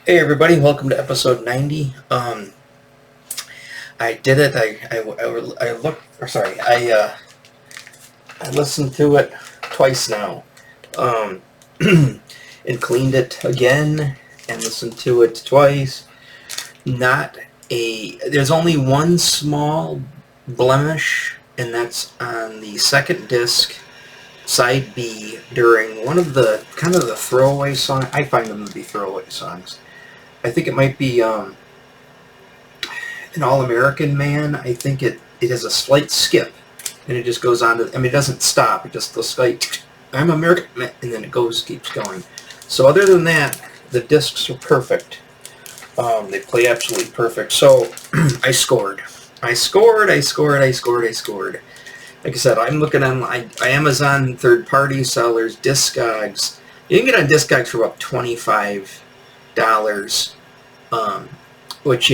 Hey everybody, welcome to episode 90. I did it. I looked, or sorry, I listened to it twice now, um, and cleaned it again and listened to it twice. There's only one small blemish, and that's on the second disc, side B, during one of the kind of the throwaway songs. I find them to be throwaway songs. I think it might be an All-American Man. I think it has a slight skip, and it just goes on to. I mean, it doesn't stop. It just goes like, I'm American Man, and then it keeps going. So other than that, the discs are perfect. They play absolutely perfect. So I scored. I scored. Like I said, I'm looking on Amazon third-party sellers, Discogs. You can get on Discogs for about $25, which,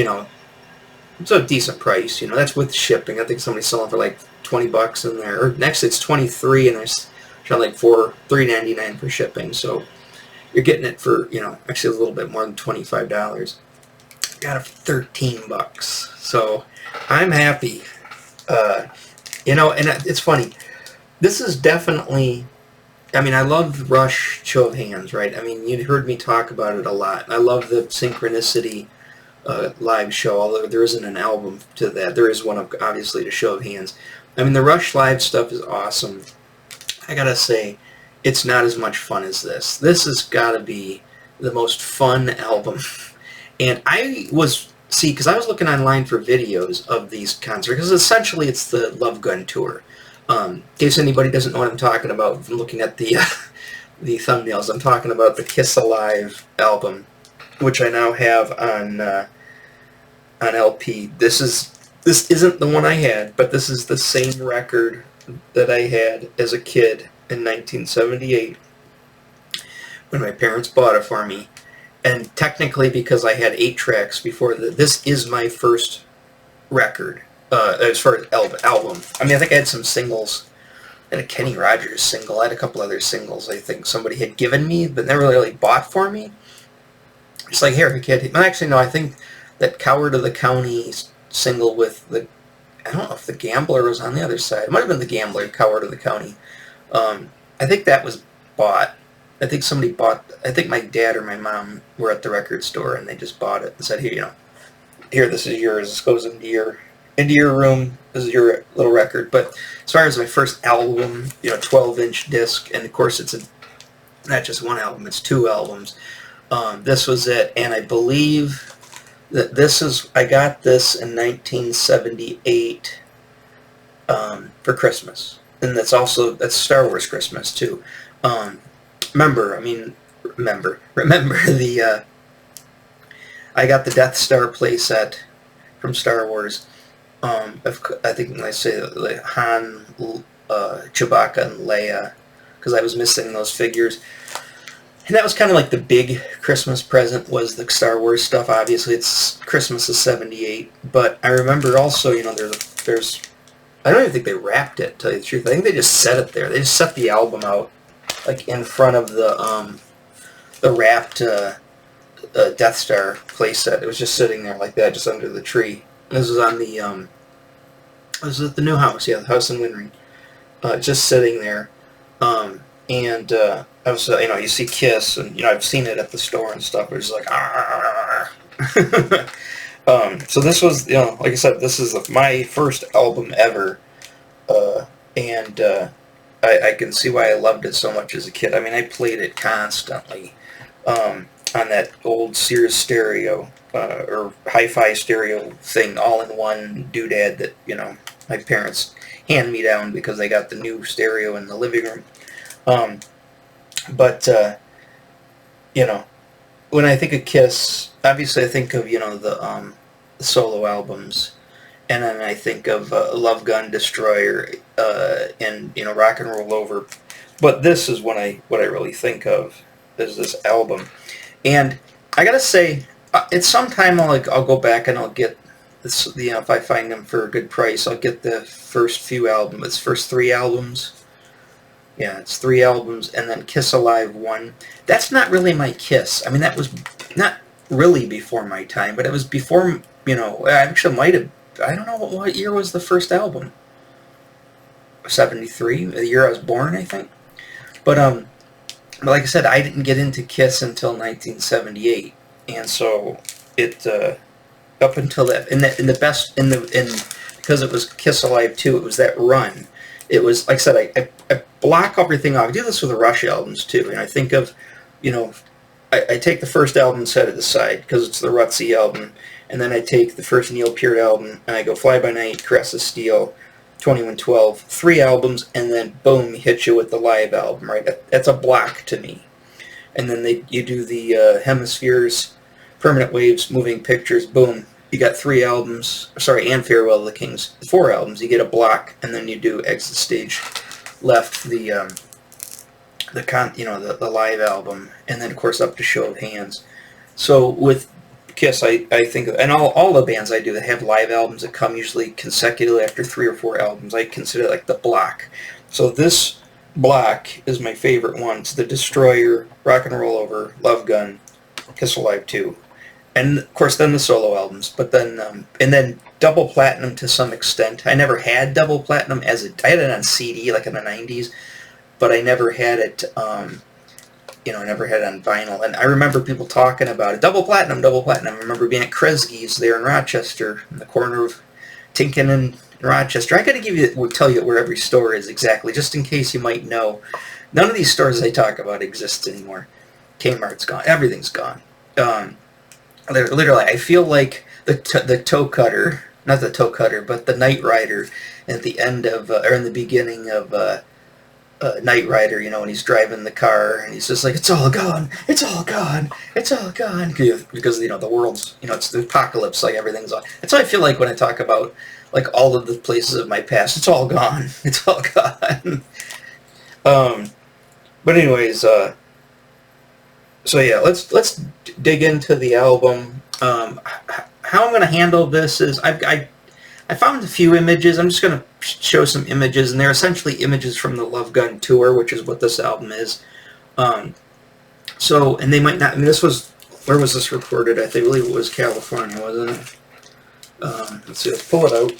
it's a decent price. That's with shipping. I think somebody's selling for like $20 in there. Or next, it's 23, and there's like $3.99 for shipping. So you're getting it for actually a little bit more than $25. Got it for $13. So I'm happy. And it's funny. This is definitely. I mean, I love Rush Show of Hands, right? I mean, you heard me talk about it a lot. I love the Synchronicity live show, although there isn't an album to that. There is one, obviously, to Show of Hands. I mean, the Rush live stuff is awesome. I gotta say, it's not as much fun as this. This has gotta be the most fun album. And because I was looking online for videos of these concerts, because essentially it's the Love Gun tour. In case anybody doesn't know what I'm talking about from looking at the the thumbnails, I'm talking about the Kiss Alive album, which I now have on LP. This isn't the one I had, but this is the same record that I had as a kid in 1978 when my parents bought it for me. And technically, because I had 8 tracks before this is my first record. As far as album. I mean, I think I had some singles. I had a Kenny Rogers single. I had a couple other singles I think somebody had given me, but never really bought for me. It's like, here, kid. Actually, no, I think that Coward of the County single with I don't know if the Gambler was on the other side. It might have been the Gambler, Coward of the County. I think that was bought. I think somebody bought. I think my dad or my mom were at the record store, and they just bought it and said, here, this is yours. This goes into your room. This is your little record. But as far as my first album, 12-inch disc, and of course it's not just one album, it's 2 albums. This was it, and I believe that I got this in 1978 for Christmas, and that's Star Wars Christmas too. Remember the I got the Death Star playset from Star Wars. I think when I say like Han, Chewbacca, and Leia, because I was missing those figures. And that was kind of like the big Christmas present, was the Star Wars stuff. Obviously, it's Christmas of '78. But I remember also, there's I don't even think they wrapped it, to tell you the truth. I think they just set it there. They just set the album out, like in front of the wrapped Death Star playset. It was just sitting there like that, just under the tree. This was on this was at the new house, the house in Winring. Just sitting there. And I was, you see Kiss, and, I've seen it at the store and stuff. It was like, so this was, like I said, this is my first album ever. And I can see why I loved it so much as a kid. I mean, I played it constantly on that old Sears stereo. Or hi-fi stereo thing, all-in-one doodad that, my parents hand me down because they got the new stereo in the living room. But when I think of Kiss, obviously I think of, the solo albums, and then I think of Love Gun, Destroyer, and, Rock and Roll Over. But this is what I really think of, is this album. And I gotta say, it's sometime I'll go back and I'll get this, if I find them for a good price, I'll get the first few albums, its first 3 albums. Yeah, it's 3 albums, and then Kiss Alive 1. That's not really my Kiss. I mean, that was not really before my time, but it was before, you know, I actually might have, I don't know what year was the first album. 73, the year I was born, I think. But like I said, I didn't get into Kiss until 1978, and so it up until that, because it was Kiss Alive 2, it was that run. It was, like I said, I block everything off. I do this with the Rush albums too, and I think of, you know, I take the first album, set it aside because it's the Rutsy album, and then I take the first Neil Peart album and I go Fly By Night, Caress of Steel, 2112, 3 albums, and then boom, hit you with the live album, right? That's a block to me. And then you do the Hemispheres, Permanent Waves, Moving Pictures, boom. You got 3 albums, and Farewell to the Kings, 4 albums. You get a block, and then you do Exit Stage Left, the live album, and then of course Up to Show of Hands. So with Kiss, I think, and all the bands I do that have live albums that come usually consecutively after 3 or 4 albums, I consider it like the block. So this block is my favorite one. It's The Destroyer, Rock and Roll Over, Love Gun, Kiss Alive 2, and of course then the solo albums. But then and then double platinum to some extent. I never had double platinum I had it on CD like in the 90s, but I never had it. I never had it on vinyl. And I remember people talking about it. Double platinum. I remember being at Kresge's there in Rochester, in the corner of Tinkin and Rochester. I got to tell you where every store is exactly, just in case you might know. None of these stores I talk about exist anymore. Kmart's gone. Everything's gone. Literally, I feel like the toe cutter, not the toe cutter, but the Knight Rider at the end of, or in the beginning of, Knight Rider, when he's driving the car and he's just like, it's all gone, it's all gone, it's all gone, because the world's, it's the apocalypse, like everything's on. That's how I feel like when I talk about like all of the places of my past. It's all gone, it's all gone. But anyways, so yeah, let's dig into the album. How I'm going to handle this is I found a few images. I'm just going to show some images, and they're essentially images from the Love Gun tour, which is what this album is. And they might not, where was this recorded? I believe it was California, wasn't it? Let's see, let's pull it out.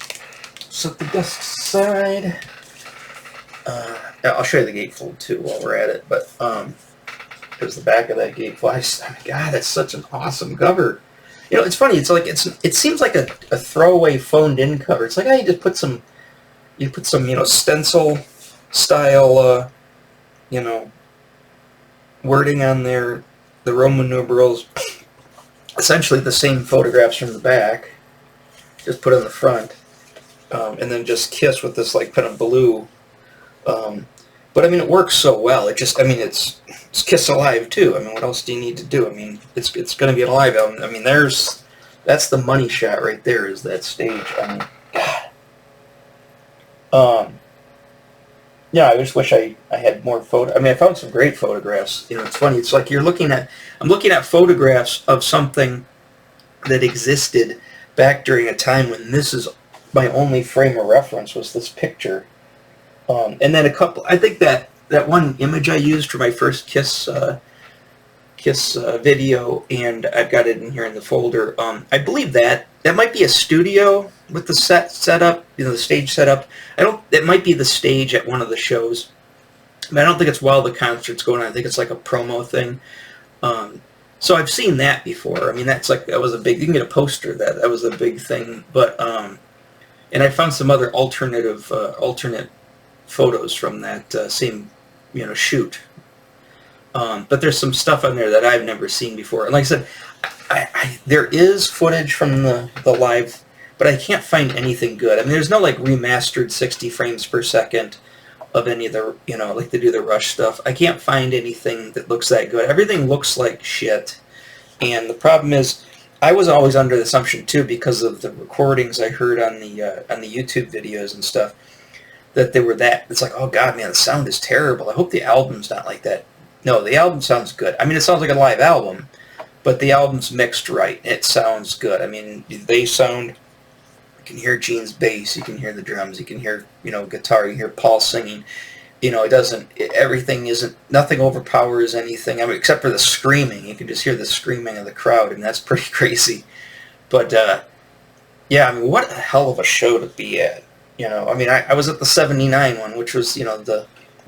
Set the desk aside. I'll show you the gatefold too while we're at it, but there's the back of that gatefold. Oh my God, that's such an awesome cover. It's funny. It's like it seems like a throwaway phoned-in cover. It's like, you just put some, stencil style, wording on there, the Roman numerals, essentially the same photographs from the back, just put on the front, and then just Kiss with this like kind of blue. But it works so well. It's Kiss Alive too. What else do you need to do? It's going to be an alive album. That's the money shot right there. Is that stage? God. Yeah, I just wish I had more photo. I found some great photographs. It's funny. It's like I'm looking at photographs of something that existed back during a time when this is my only frame of reference was this picture. And then I think that one image I used for my first Kiss video, and I've got it in here in the folder. I believe that might be a studio with the set up, the stage setup. It might be the stage at one of the shows, but I don't think it's while the concert's going on. I think it's like a promo thing. So I've seen that before. That was a big. You can get a poster that was a big thing. But and I found some other alternate photos from that same shoot. But there's some stuff on there that I've never seen before. And like I said, there is footage from the live, but I can't find anything good. There's no like remastered 60 frames per second of any of the, like they do the Rush stuff. I can't find anything that looks that good. Everything looks like shit. And the problem is, I was always under the assumption too, because of the recordings I heard on the YouTube videos and stuff, that they were that. It's like, oh God, man, the sound is terrible. I hope the album's not like that. No, the album sounds good. It sounds like a live album, but the album's mixed right. It sounds good. They sound, you can hear Gene's bass, you can hear the drums, you can hear, guitar, you can hear Paul singing. you know, it doesn't, everything isn't, nothing overpowers anything. I mean, except for the screaming. You can just hear the screaming of the crowd, and that's pretty crazy. But, yeah, I mean, what a hell of a show to be at. You know, I mean, I was at the 79 one, which was, you know, the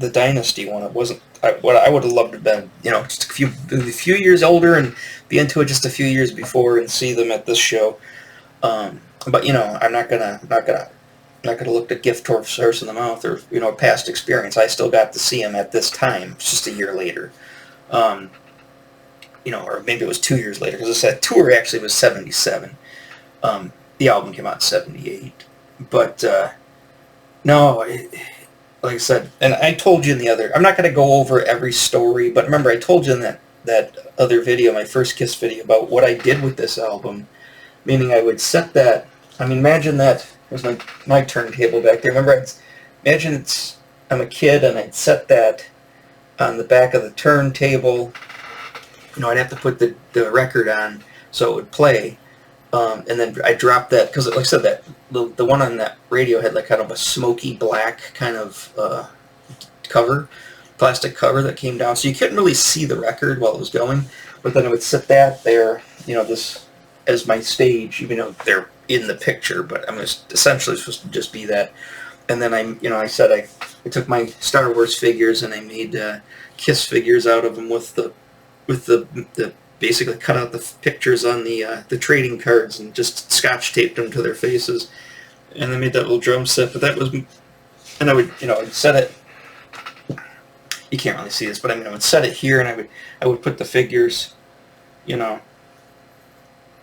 Dynasty one. It wasn't, what I would have loved to have been, you know, just a few years older and be into it just a few years before and see them at this show. But, you know, I'm not gonna look the gift horse in the mouth or, you know, past experience. I still got to see him at this time. It's just a year later. You know, or maybe it was 2 years later, because that tour actually was 77. The album came out in 78. But, no, like I said, and I told you in the other, I'm not going to go over every story, but remember I told you in that other video, my first Kiss video, about what I did with this album. Meaning I would set that, I mean, imagine that, there's my turntable back there. Remember, imagine I'm a kid and I'd set that on the back of the turntable. You know, I'd have to put the record on so it would play. And then I dropped that, because like I said, that the one on that radio had like kind of a smoky black kind of cover, plastic cover that came down, so you couldn't really see the record while it was going. But then I would set that there, you know, this as my stage, even though they're in the picture, but I'm essentially supposed to just be that. And then I said I took my Star Wars figures and I made Kiss figures out of them with the basically cut out the pictures on the trading cards and just scotch taped them to their faces, and I made that little drum set. But that was, and I would, you know, I'd set it. You can't really see this, but I mean, I would set it here, and I would put the figures, you know,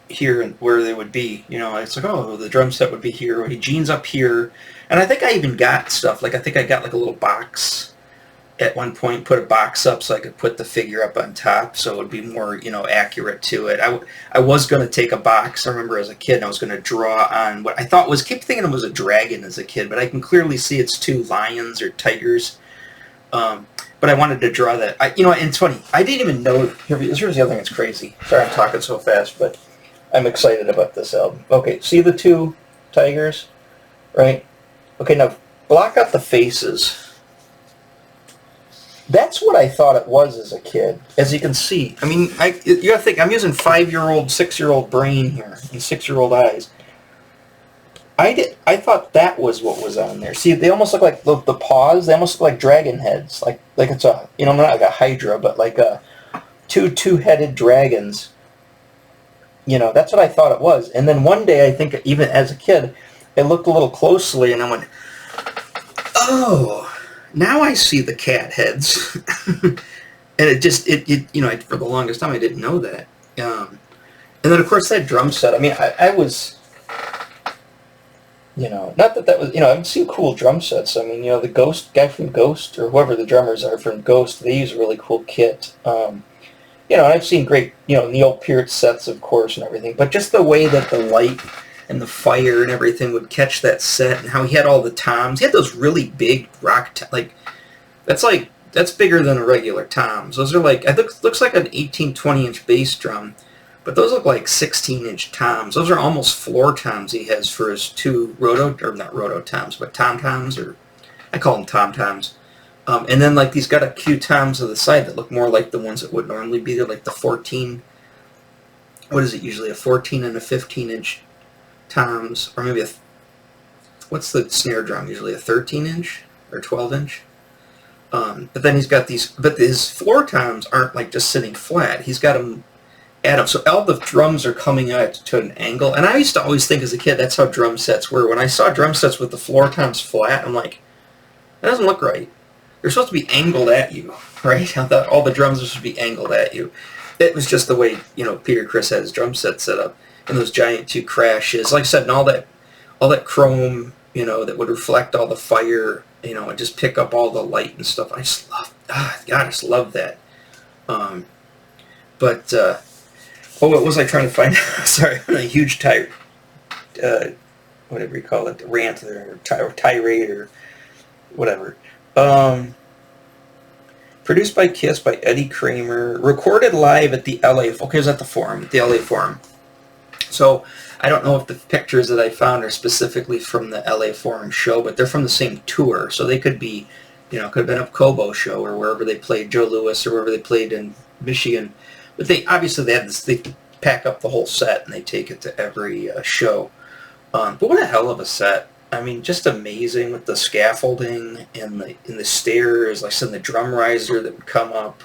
here and where they would be. You know, it's like, oh, the drum set would be here, or Gene's up here, and I think I even got stuff like, I think I got like a little box. At one point, put a box up so I could put the figure up on top, so it would be more, you know, accurate to it. I was going to take a box. I remember as a kid, and I was going to draw on what I thought was, kept thinking it was a dragon as a kid, but I can clearly see it's two lions or tigers. But I wanted to draw that. You know, and it's funny. I didn't even know. Here's the other thing that's crazy. Sorry, I'm talking so fast, but I'm excited about this album. Okay, see the two tigers, right? Okay, now block out the faces. That's what I thought it was as a kid. As you can see, I mean, you gotta think, I'm using 5-year-old, 6-year-old brain here, and 6-year-old eyes. I thought that was what was on there. See, they almost look like the paws. They almost look like dragon heads, like it's a, you know, not like a hydra, but like a two-headed dragons. You know, that's what I thought it was. And then one day, I think, even as a kid, I looked a little closely, and I went, oh. Now I see the cat heads, and it you know, for the longest time I didn't know that. And then of course that drum set. I mean, I was, you know, not that was, you know, I've seen cool drum sets. I mean, you know, the Ghost guy from Ghost, or whoever the drummers are from Ghost, they use a really cool kit. You know, I've seen great, you know, Neil Peart sets, of course, and everything. But just the way that the light and the fire and everything would catch that set, and how he had all the toms. He had those really big rock, that's bigger than a regular toms. Those are like, I think, looks like an 18-20-inch bass drum, but those look like 16-inch toms. Those are almost floor toms he has for his two not roto toms, but tom-toms, or I call them tom-toms. And then like he's got a few toms to the side that look more like the ones that would normally be there, like the 14, what is it usually, a 14 and a 15-inch toms, or maybe what's the snare drum usually, a 13-inch or 12-inch? But then he's got these, but his floor toms aren't like just sitting flat. He's got them at them, so all the drums are coming out to an angle. And I used to always think as a kid that's how drum sets were. When I saw drum sets with the floor toms flat, I'm like, that doesn't look right. They're supposed to be angled at you, right? I thought all the drums are supposed to be angled at you. It was just the way, you know, Peter Criss had his drum set set up. And those giant two crashes, like I said, and all that chrome, you know, that would reflect all the fire, you know, and just pick up all the light and stuff. I just love, God, I just love that. What was I trying to find? Sorry, I'm a huge whatever you call it, rant or tirade or whatever. Produced by Kiss by Eddie Kramer, recorded live at the LA. Okay, it was at the LA Forum. So I don't know if the pictures that I found are specifically from the LA Forum show, but they're from the same tour, so they could be You know, it could have been a Kobo show or wherever they played, Joe Louis or wherever they played in Michigan. But they obviously they had this. They pack up the whole set and they take it to every show. But what a hell of a set! I mean, just amazing with the scaffolding and the stairs. Like I said, the drum riser that would come up.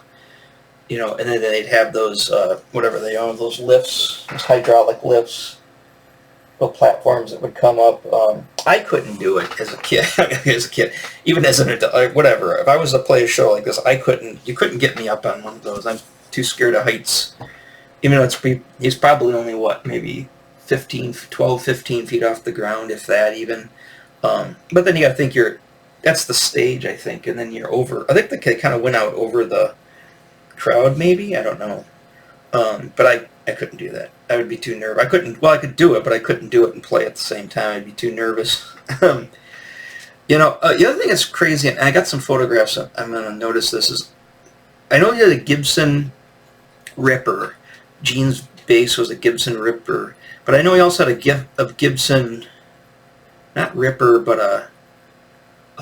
You know, and then they'd have those whatever they own, those lifts, those hydraulic lifts, little platforms that would come up. I couldn't do it as a kid. Even as an adult, like, whatever. If I was to play a show like this, I couldn't. You couldn't get me up on one of those. I'm too scared of heights. Even though he's probably only what, maybe 15 feet off the ground, if that even. But then you got to think that's the stage, I think, and then you're over. I think they kind of went out over the crowd, maybe, I don't know. But I couldn't do that. I would be too nervous. I could do it, but I couldn't do it and play at the same time. I'd be too nervous. You know, the other thing that's crazy, and I got some photographs, I'm going to notice this, is I know you had a Gibson Ripper. Gene's bass was a Gibson Ripper, but I know he also had a Gibson, not Ripper, but a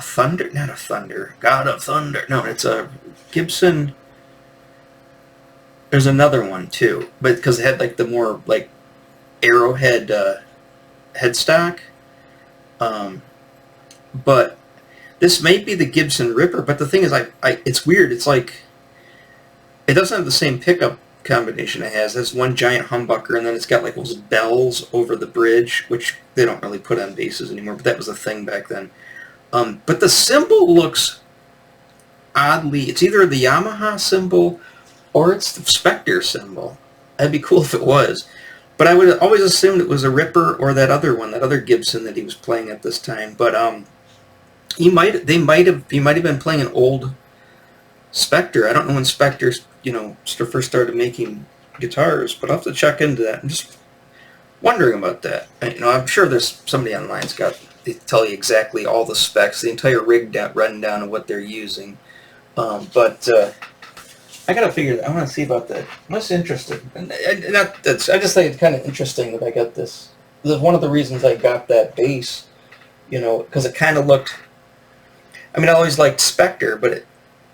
Thunder, not a Thunder, God of Thunder. No, it's a Gibson. There's another one too, but because it had like the more like arrowhead headstock. But this may be the Gibson Ripper. But the thing is, it's weird. It's like it doesn't have the same pickup combination it has. It has one giant humbucker, and then it's got like those bells over the bridge, which they don't really put on basses anymore. But that was a thing back then. But the cymbal looks oddly. It's either the Yamaha cymbal or it's the Spectre cymbal. That'd be cool if it was. But I would always assumed it was a Ripper or that other one, that other Gibson that he was playing at this time. But he might have been playing an old Spectre. I don't know when Spectre, first started making guitars, but I'll have to check into that. I'm just wondering about that. I'm sure there's somebody online's they tell you exactly all the specs, the entire rig rundown of what they're using. But I gotta figure that. I want to see about that. I'm just interested, and I just think it's kind of interesting that I got this. This is one of the reasons I got that bass, because it kind of looked. I mean, I always liked Spectre, but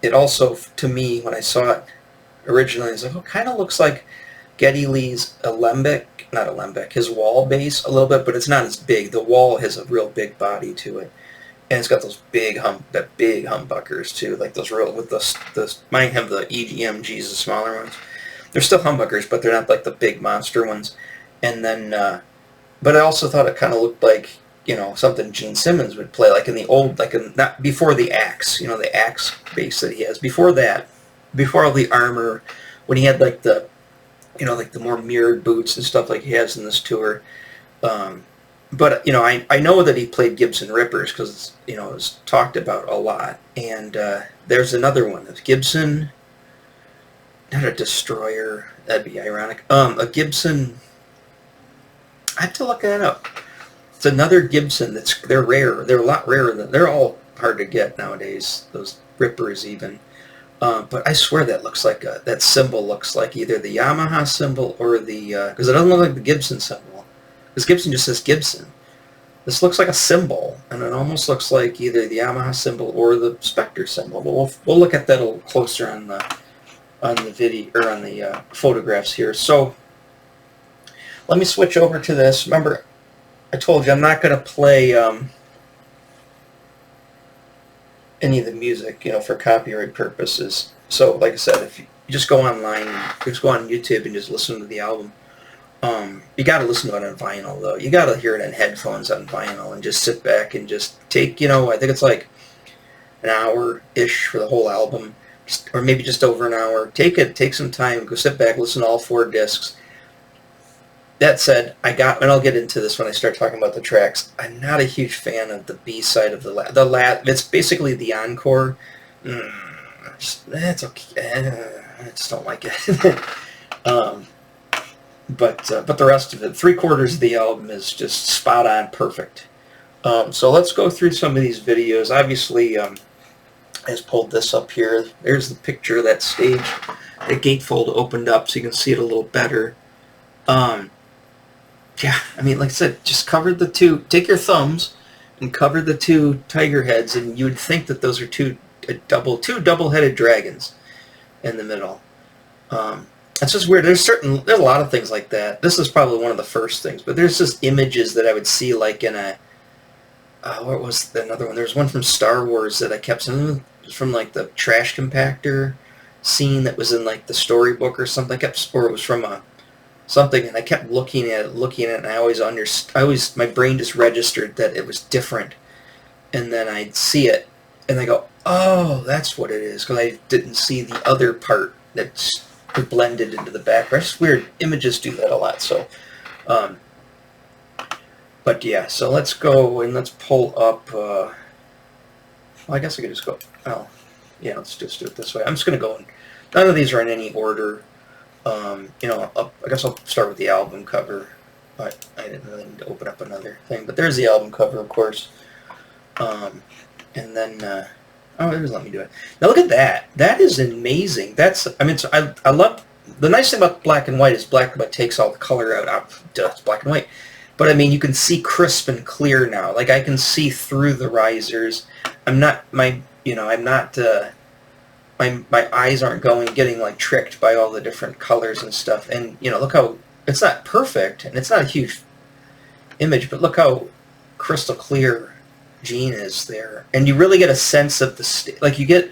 it also, to me, when I saw it originally, I was like, it kind of looks like Geddy Lee's his wall bass a little bit, but it's not as big. The wall has a real big body to it. And it's got those big humbuckers too, like those real with the mine have the EGMGs, the smaller ones. They're still humbuckers, but they're not like the big monster ones. And then, but I also thought it kind of looked like something Gene Simmons would play, like in the old, not before the Axe, the Axe bass that he has. Before that, before all the armor, when he had like the more mirrored boots and stuff like he has in this tour. But, I know that he played Gibson Rippers because, it was talked about a lot. And there's another one. It's Gibson, not a Destroyer. That'd be ironic. A Gibson, I have to look that up. It's another Gibson they're rare. They're a lot rarer they're all hard to get nowadays, those Rippers even. But I swear that symbol looks like either the Yamaha symbol or because it doesn't look like the Gibson symbol. Because Gibson just says Gibson. This looks like a symbol, and it almost looks like either the Yamaha symbol or the Spectre symbol. But we'll look at that a little closer on the video or on the photographs here. So let me switch over to this. Remember, I told you I'm not going to play any of the music, for copyright purposes. So, like I said, if you just go online, just go on YouTube and just listen to the album. You got to listen to it on vinyl, though. You got to hear it in headphones on vinyl and just sit back and just take, I think it's like an hour-ish for the whole album, or maybe just over an hour. Take some time, go sit back, listen to all 4 discs. That said, and I'll get into this when I start talking about the tracks, I'm not a huge fan of the B-side of it's basically the encore. That's okay. I just don't like it. But the rest of it, 3/4 of the album is just spot on, perfect. So let's go through some of these videos. Obviously, I just pulled this up here. There's the picture of that stage. The gatefold opened up so you can see it a little better. Yeah, I mean, like I said, just cover the two. Take your thumbs and cover the 2 tiger heads, and you would think that those are 2 two double-headed dragons in the middle. It's just weird. There's a lot of things like that. This is probably one of the first things, but there's just images that I would see like in a what was another one? There's one from Star Wars that I kept seeing from like the trash compactor scene that was in like the storybook or something. Or it was from something, and I kept looking at it, and I always my brain just registered that it was different, and then I'd see it, and I go, oh, that's what it is, because I didn't see the other part that's blended into the background. It's weird. Images do that a lot. So, but yeah. So let's go and let's pull up. Well, I guess I could just go. Oh, yeah. Let's just do it this way. I'm just gonna go. None of these are in any order. I guess I'll start with the album cover. But I didn't really need to open up another thing. But there's the album cover, of course. And then. Oh, it doesn't let me do it. Now look at that. That is amazing. I love, the nice thing about black and white is black and white takes all the color out. It's black and white. But I mean, you can see crisp and clear now. Like I can see through the risers. My eyes aren't getting like tricked by all the different colors and stuff. And look how, it's not perfect and it's not a huge image, but look how crystal clear Gene is there, and you really get a sense of you get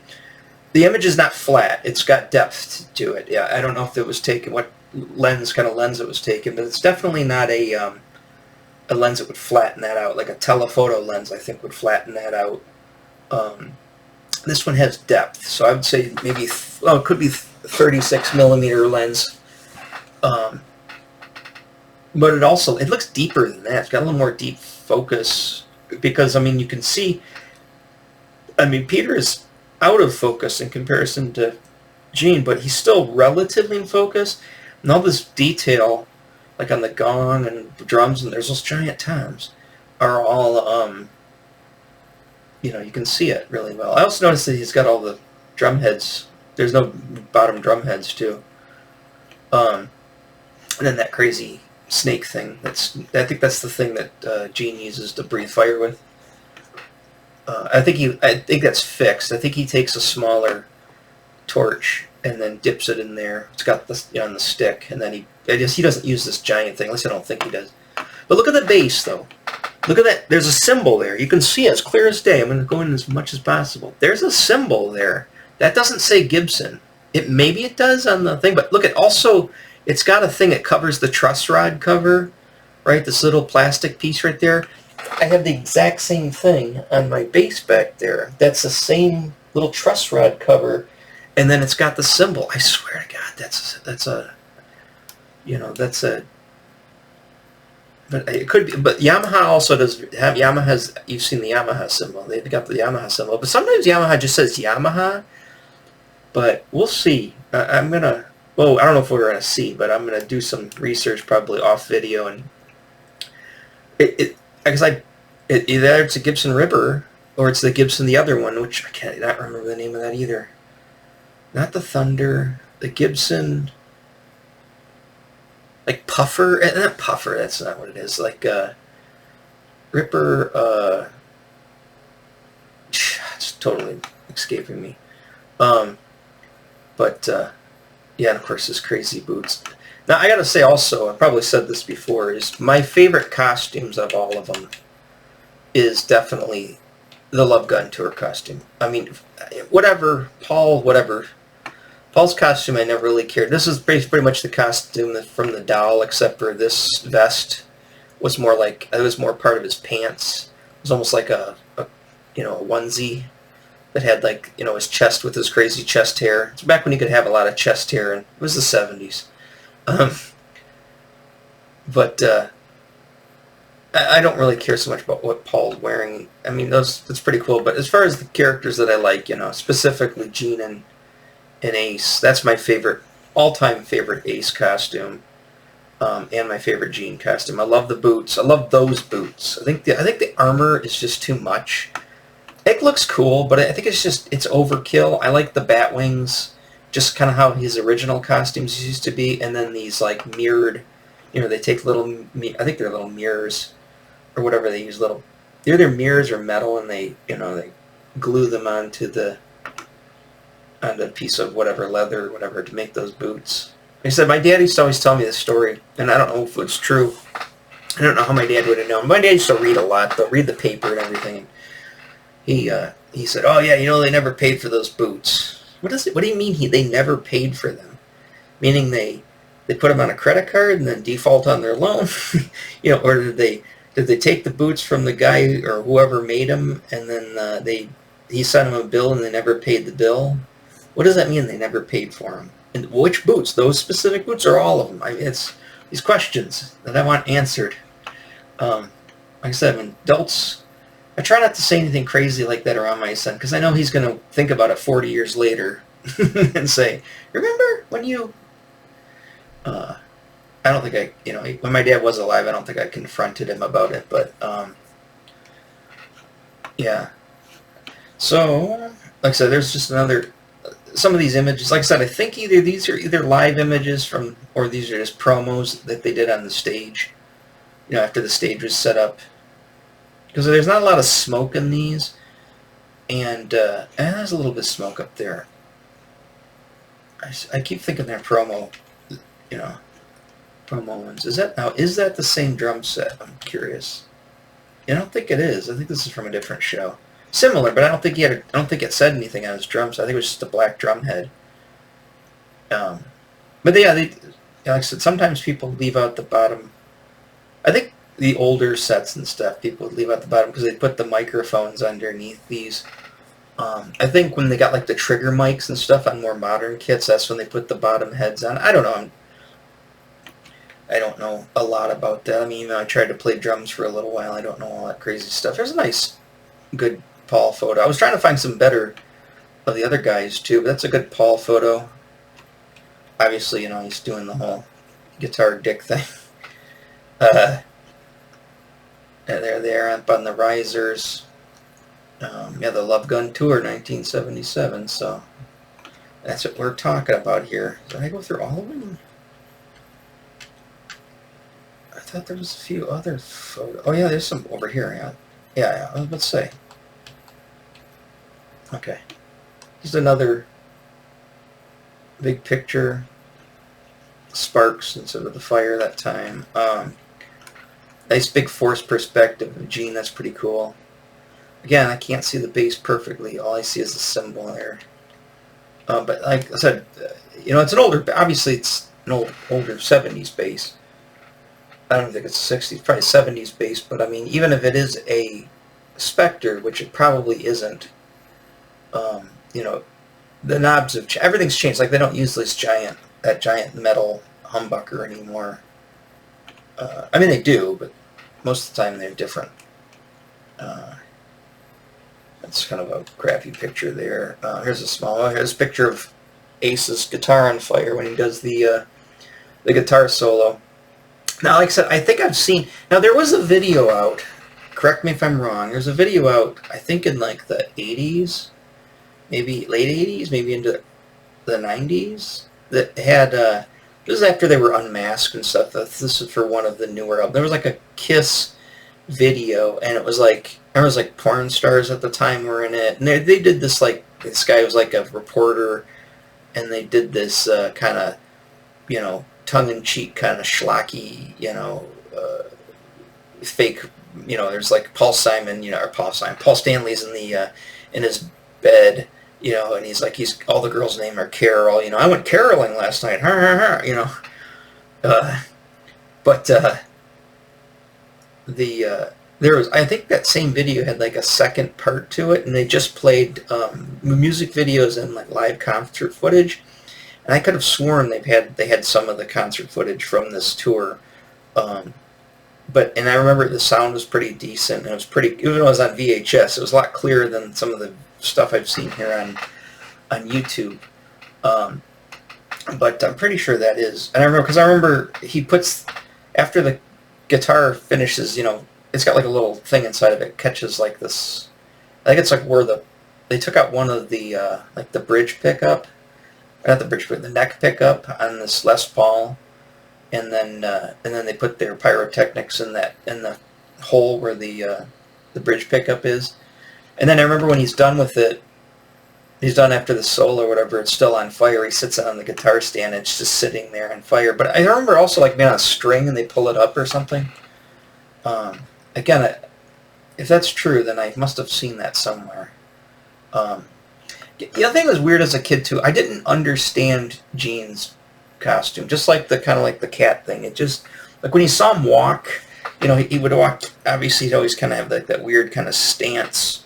the image is not flat; it's got depth to it. Yeah, I don't know if it was taken what kind of lens it was taken, but it's definitely not a lens that would flatten that out. Like a telephoto lens, I think, would flatten that out. This one has depth, so I would say maybe it could be 36 millimeter lens. But it looks deeper than that. It's got a little more deep focus. Because, you can see, Peter is out of focus in comparison to Gene, but he's still relatively in focus. And all this detail, like on the gong and the drums, and there's those giant toms, are all, you can see it really well. I also noticed that he's got all the drum heads. There's no bottom drum heads, too. And then that crazy snake thing. I think that's the thing that Gene uses to breathe fire with. I think that's fixed. I think he takes a smaller torch and then dips it in there. It's got this on the stick, and then he doesn't use this giant thing. At least I don't think he does. But look at the bass, though. Look at that. There's a symbol there. You can see it as clear as day. I'm going to go in as much as possible. There's a symbol there. That doesn't say Gibson. Maybe it does on the thing, but look at also. It's got a thing that covers the truss rod cover, right? This little plastic piece right there. I have the exact same thing on my bass back there. That's the same little truss rod cover, and then it's got the symbol. I swear to God, but it could be. But Yamaha also does have You've seen the Yamaha symbol. They've got the Yamaha symbol, but sometimes Yamaha just says Yamaha. But we'll see. Well, I don't know if we're going to see, but I'm going to do some research probably off video, and either it's a Gibson Ripper or it's the Gibson the other one, which I can't not remember the name of that either. Not the Thunder, the Gibson, like Puffer, not Puffer. That's not what it is. Like Ripper. It's totally escaping me. Yeah, and of course his crazy boots. Now I gotta say also, I probably said this before, is my favorite costumes of all of them is definitely the Love Gun Tour costume. Paul's costume I never really cared. This is pretty much the costume from the doll, except for this vest was more part of his pants. It was almost like a onesie that had his chest with his crazy chest hair. It's back when you could have a lot of chest hair, and it was the 70s. I don't really care so much about what Paul's wearing. That's pretty cool. But as far as the characters that I like, specifically Gene and Ace, that's my all-time favorite Ace costume, and my favorite Gene costume. I love the boots. I love those boots. I think the armor is just too much. It looks cool, but I think it's overkill. I like the bat wings, just kind of how his original costumes used to be, and then these mirrored, they take I think they're little mirrors, or whatever they use, they're either mirrors or metal, and they glue them onto the on a piece of whatever leather or whatever to make those boots. He said my dad used to always tell me this story, and I don't know if it's true. I don't know how my dad would have known. My dad used to read a lot, though, read the paper and everything. He said, "Oh yeah, they never paid for those boots." What is it? What do you mean they never paid for them? Meaning they put them on a credit card and then default on their loan, or did they take the boots from the guy or whoever made them and then he sent them a bill and they never paid the bill? What does that mean? They never paid for them? And which boots? Those specific boots or all of them? I mean, it's these questions that I want answered. Like I said, when adults, I try not to say anything crazy like that around my son because I know he's going to think about it 40 years later and say, "Remember when you?" I don't think when my dad was alive, I don't think I confronted him about it, but yeah. So, like I said, there's just some of these images. Like I said, I think these are either live images from, or these are just promos that they did on the stage, after the stage was set up. Because there's not a lot of smoke in these, and there's a little bit of smoke up there. I keep thinking they're promo ones. Is that the same drum set? I'm curious. I don't think it is. I think this is from a different show. Similar, but I don't think it said anything on his drums. I think it was just a black drum head. But yeah, like I said, sometimes people leave out the bottom. I think the older sets and stuff, people would leave out the bottom because they put the microphones underneath these. I think when they got like the trigger mics and stuff on more modern kits, that's when they put the bottom heads on. I don't know. I don't know a lot about that. I mean, I tried to play drums for a little while. I don't know all that crazy stuff. There's a nice, good Paul photo. I was trying to find some better of the other guys too, but that's a good Paul photo. Obviously, he's doing the whole guitar dick thing. They're there up on the risers. The Love Gun Tour 1977, so that's what we're talking about here. Did I go through all of them? I thought there was a few other photos. Oh yeah, there's some over here, yeah, I was about to say. Okay. Just another big picture. Sparks instead of the fire that time. Nice big forced perspective of Gene, that's pretty cool. Again, I can't see the bass perfectly. All I see is the cymbal there. But like I said, it's an older, obviously it's an older 70s bass. I don't think it's 60s, probably 70s bass, but I mean, even if it is a Spectre, which it probably isn't, the knobs have everything's changed. Like they don't use that giant metal humbucker anymore. I mean, they do, but most of the time they're different. That's kind of a crappy picture there. Here's a small one. Here's a picture of Ace's guitar on fire when he does the guitar solo. Now, like I said, I think I've seen... Now, there was a video out. Correct me if I'm wrong. There's a video out, I think, in like the 80s. Maybe late 80s, maybe into the 90s. That had... this is after they were unmasked and stuff. This is for one of the newer albums. There was like a Kiss video, and it was like... There was like porn stars at the time were in it. And they did this like... This guy was like a reporter, and they did this kind of, tongue-in-cheek kind of schlocky, fake, there's like Paul Stanley's in his bed, and he's all the girls' name are Carol, I went caroling last night, but there was, I think that same video had like a second part to it, and they just played music videos and like live concert footage. And I could have sworn they had some of the concert footage from this tour, and I remember the sound was pretty decent, and it was pretty. Even though it was on VHS, it was a lot clearer than some of the stuff I've seen here on YouTube. But I'm pretty sure that is. And I remember he puts after the guitar finishes, it's got like a little thing inside of it catches like this. I think it's like where they took out one of the like the bridge pickup. Not the bridge, but the neck pickup on this Les Paul, and then they put their pyrotechnics in the hole where the bridge pickup is. And then I remember when he's done with it, he's done after the solo or whatever. It's still on fire. He sits on the guitar stand. It's just sitting there on fire. But I remember also like being on a string and they pull it up or something. Again, if that's true, then I must have seen that somewhere. The other thing that was weird as a kid too, I didn't understand Gene's costume. Just like the kind of like the cat thing. It just like when you saw him walk, you know, he would walk. Obviously, he'd always kind of have like that weird kind of stance,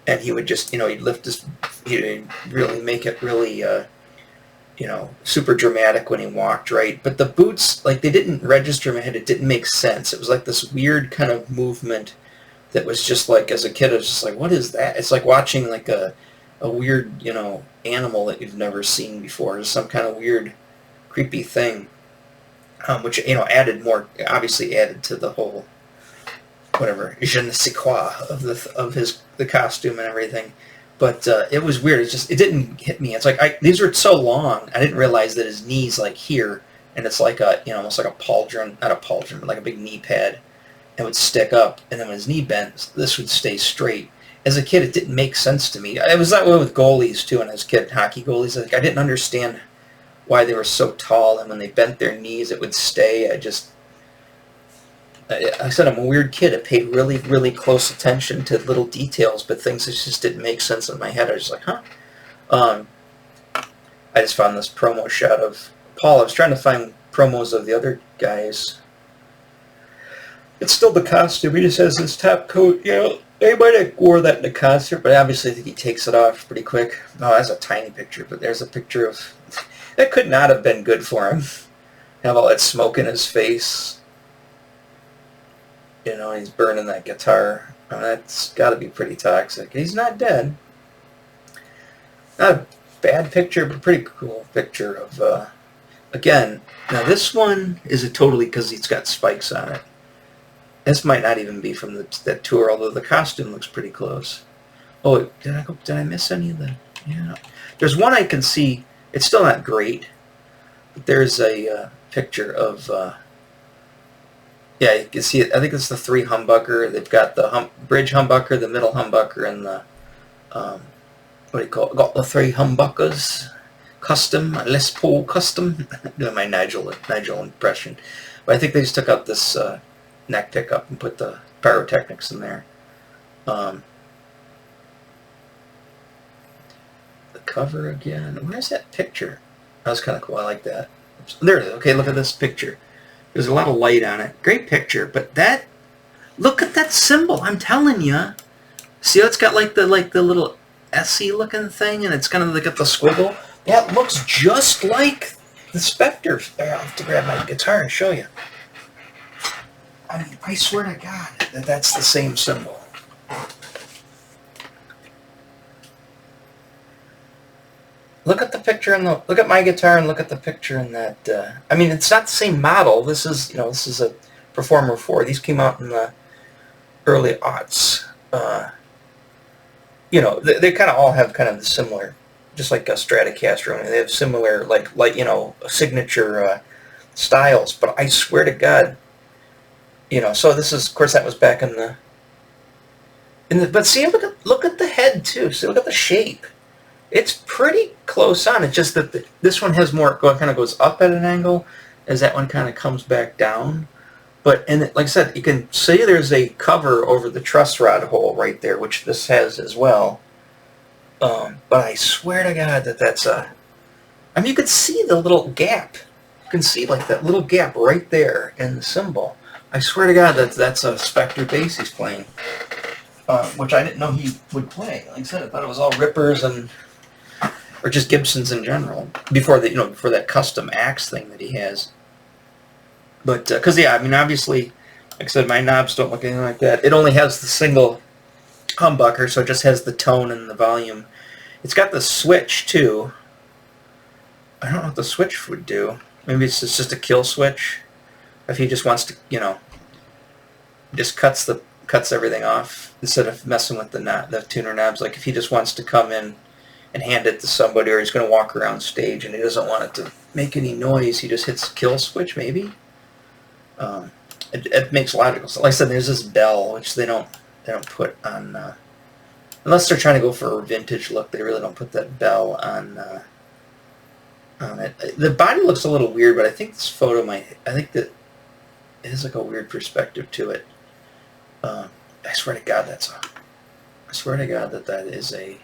and he would just, you know, he'd lift his, he'd really make it really, you know, super dramatic when he walked, right? But the boots, like they didn't register in my head. It didn't make sense. It was like this weird kind of movement that was just like, as a kid, I was just like, what is that? It's like watching like a weird, you know, animal that you've never seen before. It's some kind of weird, creepy thing, which, you know, obviously added to the whole, whatever, je ne sais quoi of the costume and everything. But it was weird. It didn't hit me. It's like, these were so long, I didn't realize that his knee's like here, and it's like a, you know, almost like a pauldron, not a pauldron, but like a big knee pad. It would stick up, and then when his knee bent, this would stay straight. As a kid, it didn't make sense to me. It was that way with goalies, too, when I was a kid, hockey goalies. Like, I didn't understand why they were so tall, and when they bent their knees, it would stay. I said, I'm a weird kid. I paid really, really close attention to little details, but things that just didn't make sense in my head. I was just like, huh? I just found this promo shot of Paul. I was trying to find promos of the other guys. It's still the costume. He just has his top coat, you know. They might have wore that in the concert, but obviously I think he takes it off pretty quick. Oh, that's a tiny picture, but there's a picture of... That could not have been good for him. Have all that smoke in his face. You know, he's burning that guitar. I mean, that's got to be pretty toxic. He's not dead. Not a bad picture, but a pretty cool picture of... Again, now this one is a totally... because it's got spikes on it. This might not even be from that tour, although the costume looks pretty close. Oh, did I miss any of the... Yeah. There's one I can see. It's still not great, but there's a picture of... yeah, you can see it. I think it's the three humbucker. They've got the bridge humbucker, the middle humbucker, and the... what do you call it? Got the three humbuckers. Custom, Les Paul custom. Doing my Nigel impression. But I think they just took out this... neck pickup and put the pyrotechnics in there. The cover again. Where's that picture? That was kind of cool. I like that. There it is. Okay, look at this picture. There's a lot of light on it. Great picture, but that... Look at that symbol. I'm telling you. See how it's got like the little SE looking thing, and it's kind of like got the squiggle. That looks just like the Spectre. I'll have to grab my guitar and show you. I mean, I swear to God that's the same symbol. Look at the picture in the... Look at my guitar and look at the picture in that... I mean, it's not the same model. This is, you know, this is a Performer 4. These came out in the early aughts. You know, they kind of all have kind of the similar... Just like a Stratocaster. They have similar, like you know, signature styles. But I swear to God... You know, so this is, of course, that was back in the... but see, look at the head, too. See, look at the shape. It's pretty close on. It's just that this one has more... kind of goes up at an angle, as that one kind of comes back down. But, like I said, you can see there's a cover over the truss rod hole right there, which this has as well. But I swear to God that's a... I mean, you can see the little gap. You can see, like, that little gap right there in the symbol. I swear to God that's a Spectre bass he's playing, which I didn't know he would play. Like I said, I thought it was all Rippers or just Gibsons in general before that custom axe thing that he has. But because yeah, I mean obviously, like I said, my knobs don't look anything like that. It only has the single humbucker, so it just has the tone and the volume. It's got the switch too. I don't know what the switch would do. Maybe it's just a kill switch. If he just wants to, you know, just cuts everything off instead of messing with the tuner knobs. Like if he just wants to come in and hand it to somebody, or he's going to walk around stage and he doesn't want it to make any noise, he just hits kill switch. Maybe it makes logical sense. Like I said, there's this bell which they don't put on. Unless they're trying to go for a vintage look, they really don't put that bell on it. The body looks a little weird, but I think this photo I think that it has like a weird perspective to it. I swear to God, I swear to God that is a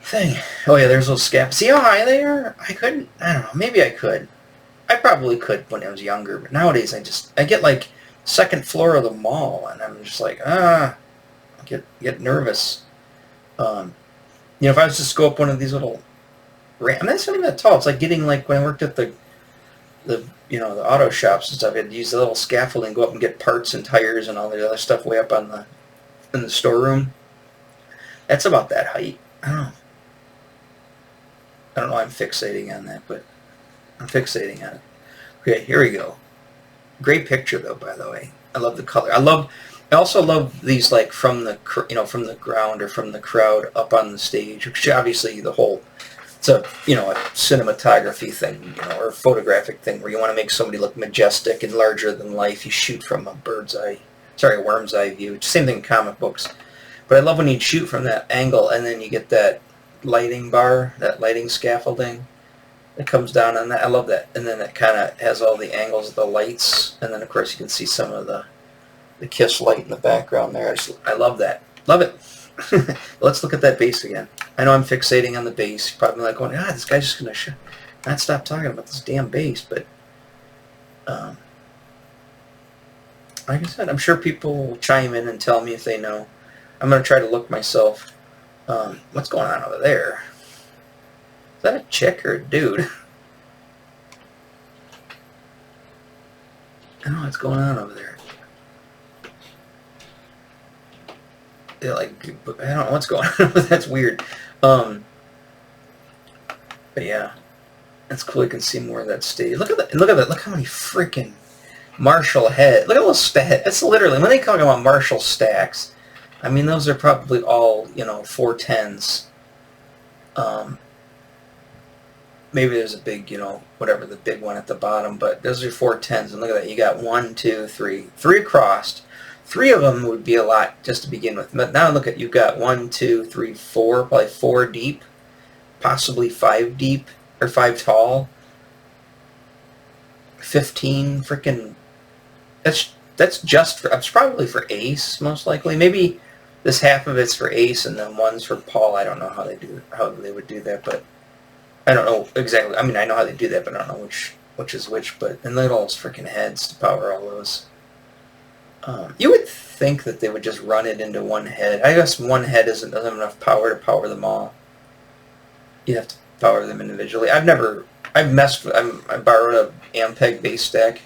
thing. Oh yeah, there's those scaps. See how high they are? I don't know, maybe I could. I probably could when I was younger, but nowadays I get like second floor of the mall, and I'm just like, I get nervous. If I was just to go up one of these little that's not even that tall. It's like getting like when I worked at the auto shops and stuff. I'd use the little scaffolding, go up and get parts and tires and all the other stuff way up in the storeroom. That's about that height. I don't know why I'm fixating on that, but I'm fixating on it. Okay, here we go. Great picture though, by the way. I love the color. I also love these like from the ground or from the crowd up on the stage, which obviously it's a cinematography thing, or a photographic thing where you want to make somebody look majestic and larger than life. You shoot from a worm's eye view. Same thing in comic books. But I love when you shoot from that angle and then you get that lighting bar, that lighting scaffolding that comes down on that. I love that. And then it kind of has all the angles of the lights, and then of course you can see some of the Kiss light in the background there. I love that. Love it. Let's look at that bass again. I know I'm fixating on the bass. You're probably like going, this guy's just going to not stop talking about this damn bass. But like I said, I'm sure people will chime in and tell me if they know. I'm going to try to look myself. What's going on over there? Is that a chick or a dude? I don't know what's going on over there. I don't know what's going on. That's weird. But yeah, that's cool. You can see more of that stage. Look at that. Look at that. Look how many freaking Marshall heads. Look at those stacks. That's literally, when they talk about Marshall stacks, I mean, those are probably all 410s. Maybe there's a big, whatever the big one at the bottom, but those are 410s. And look at that. You got 1, 2, 3 across. 3 of them would be a lot just to begin with. But now look at, you've got 1, 2, 3, 4, probably 4 deep, possibly 5 deep, or 5 tall. 15 freaking. That's just for. It's probably for Ace, most likely. Maybe this half of it's for Ace, and then one's for Paul. I don't know how they would do that, but I don't know exactly. I mean, I know how they do that, but I don't know which is which. But and look at all those freaking heads to power all those. You would think that they would just run it into one head. I guess one head doesn't have enough power to power them all. You have to power them individually. I borrowed a Ampeg bass stack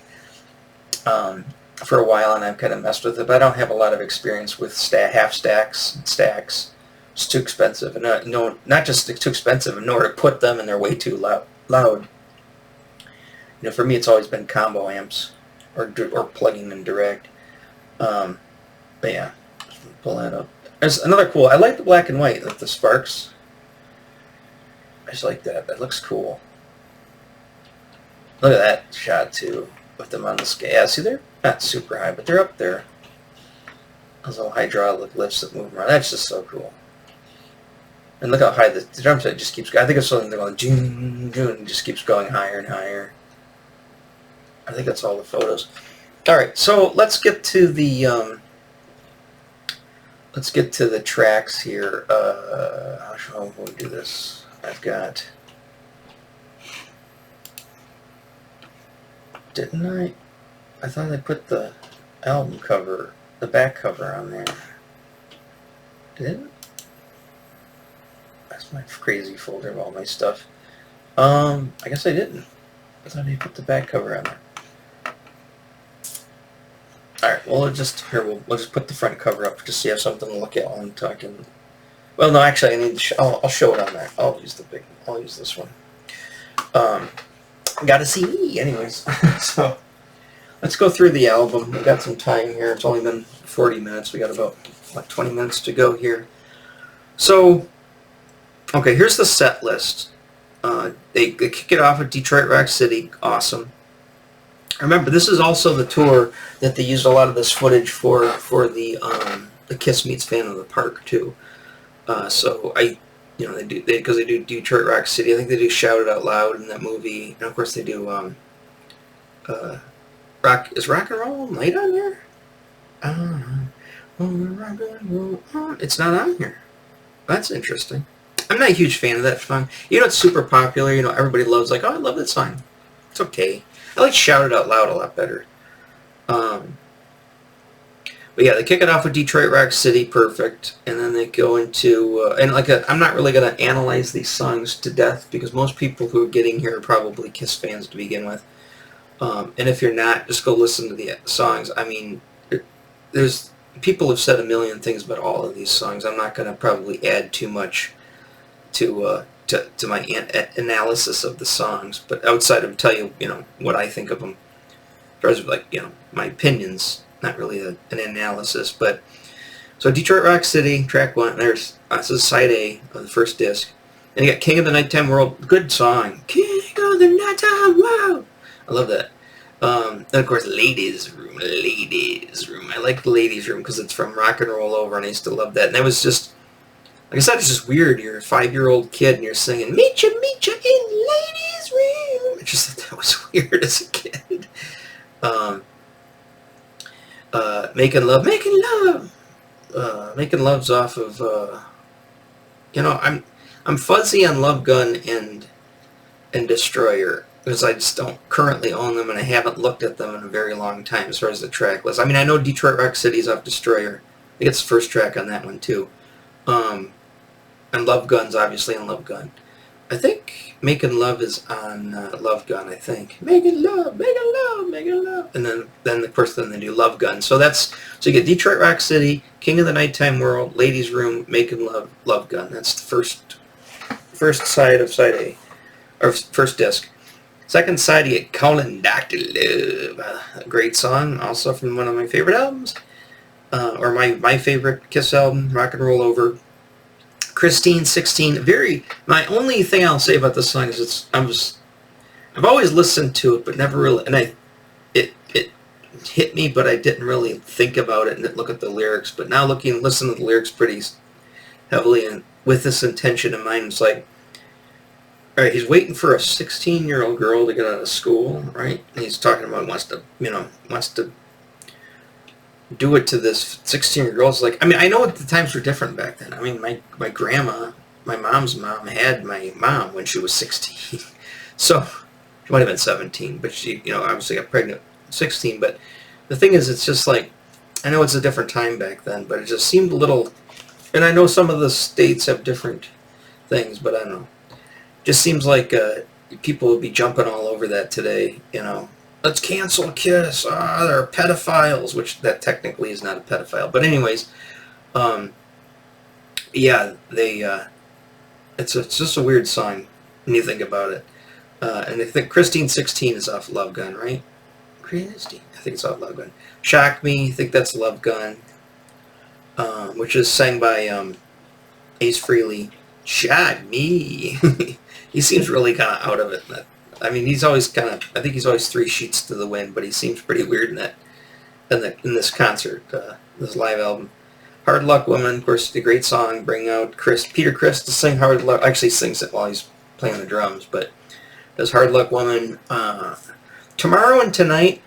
for a while, and I've kind of messed with it, but I don't have a lot of experience with half stacks and stacks. It's too expensive, and not just too expensive, nor to put them, and they're way too loud. For me, it's always been combo amps or plugging them direct. But yeah, pull that up. There's another cool. I like the black and white, like the sparks. I just like that. That looks cool. Look at that shot too, with them on the scale. Yeah, see, they're not super high, but they're up there. Those little hydraulic lifts that move around. That's just so cool. And look how high the drum set just keeps going. I think it's something they're going June, and just keeps going higher and higher. I think that's all the photos. All right, so let's get to the tracks here. How will we do this? I've got. Didn't I? I thought I put the album cover, the back cover on there. Didn't? That's my crazy folder of all my stuff. I guess I didn't. I thought I put the back cover on there. Alright, well, we'll just put the front cover up just so you have something to look at while I'm talking. Well, no, actually, I need to I'll show it on there. I'll use this one. Got a CD, anyways. So, let's go through the album. We've got some time here. It's only been 40 minutes. We got about 20 minutes to go here. So, okay, here's the set list. They kick it off at Detroit Rock City. Awesome. Remember, this is also the tour that they used a lot of this footage for the the Kiss meets Phantom of the Park too. So they do because they do Detroit Rock City. I think they do Shout It Out Loud in that movie, and of course they do Rock and Roll Night on here. Rock and roll on. It's not on here. That's interesting. I'm not a huge fan of that song. It's super popular. Everybody loves I love that song. It's okay. I like Shout It Out Loud a lot better. But yeah, they kick it off with Detroit Rock City, perfect, and then they go into I'm not really going to analyze these songs to death because most people who are getting here are probably Kiss fans to begin with. And if you're not, just go listen to the songs. I mean, there's people have said a million things about all of these songs. I'm not going to probably add too much to my analysis of the songs, but outside of tell you what I think of them, as far as my opinions. Not really an analysis, but so Detroit Rock City, track 1. This is side A of the first disc, and you got King of the Nighttime World, good song, King of the Nighttime World. I love that. And of course, Ladies Room. I like the Ladies Room because it's from Rock and Roll Over, and I used to love that. And that was just, like I said, it's just weird. You're a 5-year-old kid and you're singing Meet ya in Ladies Room. I just thought that was weird as a kid. Making Love's off of I'm fuzzy on Love Gun and Destroyer because I just don't currently own them and I haven't looked at them in a very long time as far as the track list. I mean, I know Detroit Rock City's off Destroyer. I think it's the first track on that one too. And Love Gun's obviously on Love Gun. I think Making Love is on Love Gun, I think. Making love. And then of course, then they do Love Gun. So you get Detroit Rock City, King of the Nighttime World, Ladies Room, Making Love, Love Gun. That's the first side of side A, or first disc. Second side, you get Callin' Dr. Love. A great song, also from one of my favorite albums. Or my favorite Kiss album, Rock and Roll Over. Christine 16. My only thing I'll say about this song is I've always listened to it, but never really, and it hit me, but I didn't really think about it and look at the lyrics. But now listen to the lyrics pretty heavily, and with this intention in mind, it's like, all right, he's waiting for a 16-year-old girl to get out of school, right? And he's talking about wants to do it to this 16-year-old girl. It's like, I mean, I know the times were different back then. I mean, my grandma, my mom's mom, had my mom when she was 16. So she might have been 17, but she, obviously got pregnant at 16. But the thing is, it's just like, I know it's a different time back then, but it just seemed a little, and I know some of the states have different things, but I don't know. Just seems like people would be jumping all over that today, Let's cancel Kiss. They're pedophiles, which that technically is not a pedophile. But anyways, yeah, it's just a weird song when you think about it. And I think Christine 16 is off Love Gun, right? Christine, I think it's off Love Gun. Shock Me, I think that's Love Gun, which is sang by Ace Frehley. Shock Me. He seems really kind of out of it. I mean, he's always I think he's always 3 sheets to the wind, but he seems pretty weird in this concert, this live album. Hard Luck Woman, of course, a great song. Bring out Peter Criss to sing Hard Luck. Actually sings it while he's playing the drums, but does Hard Luck Woman. Tomorrow and Tonight,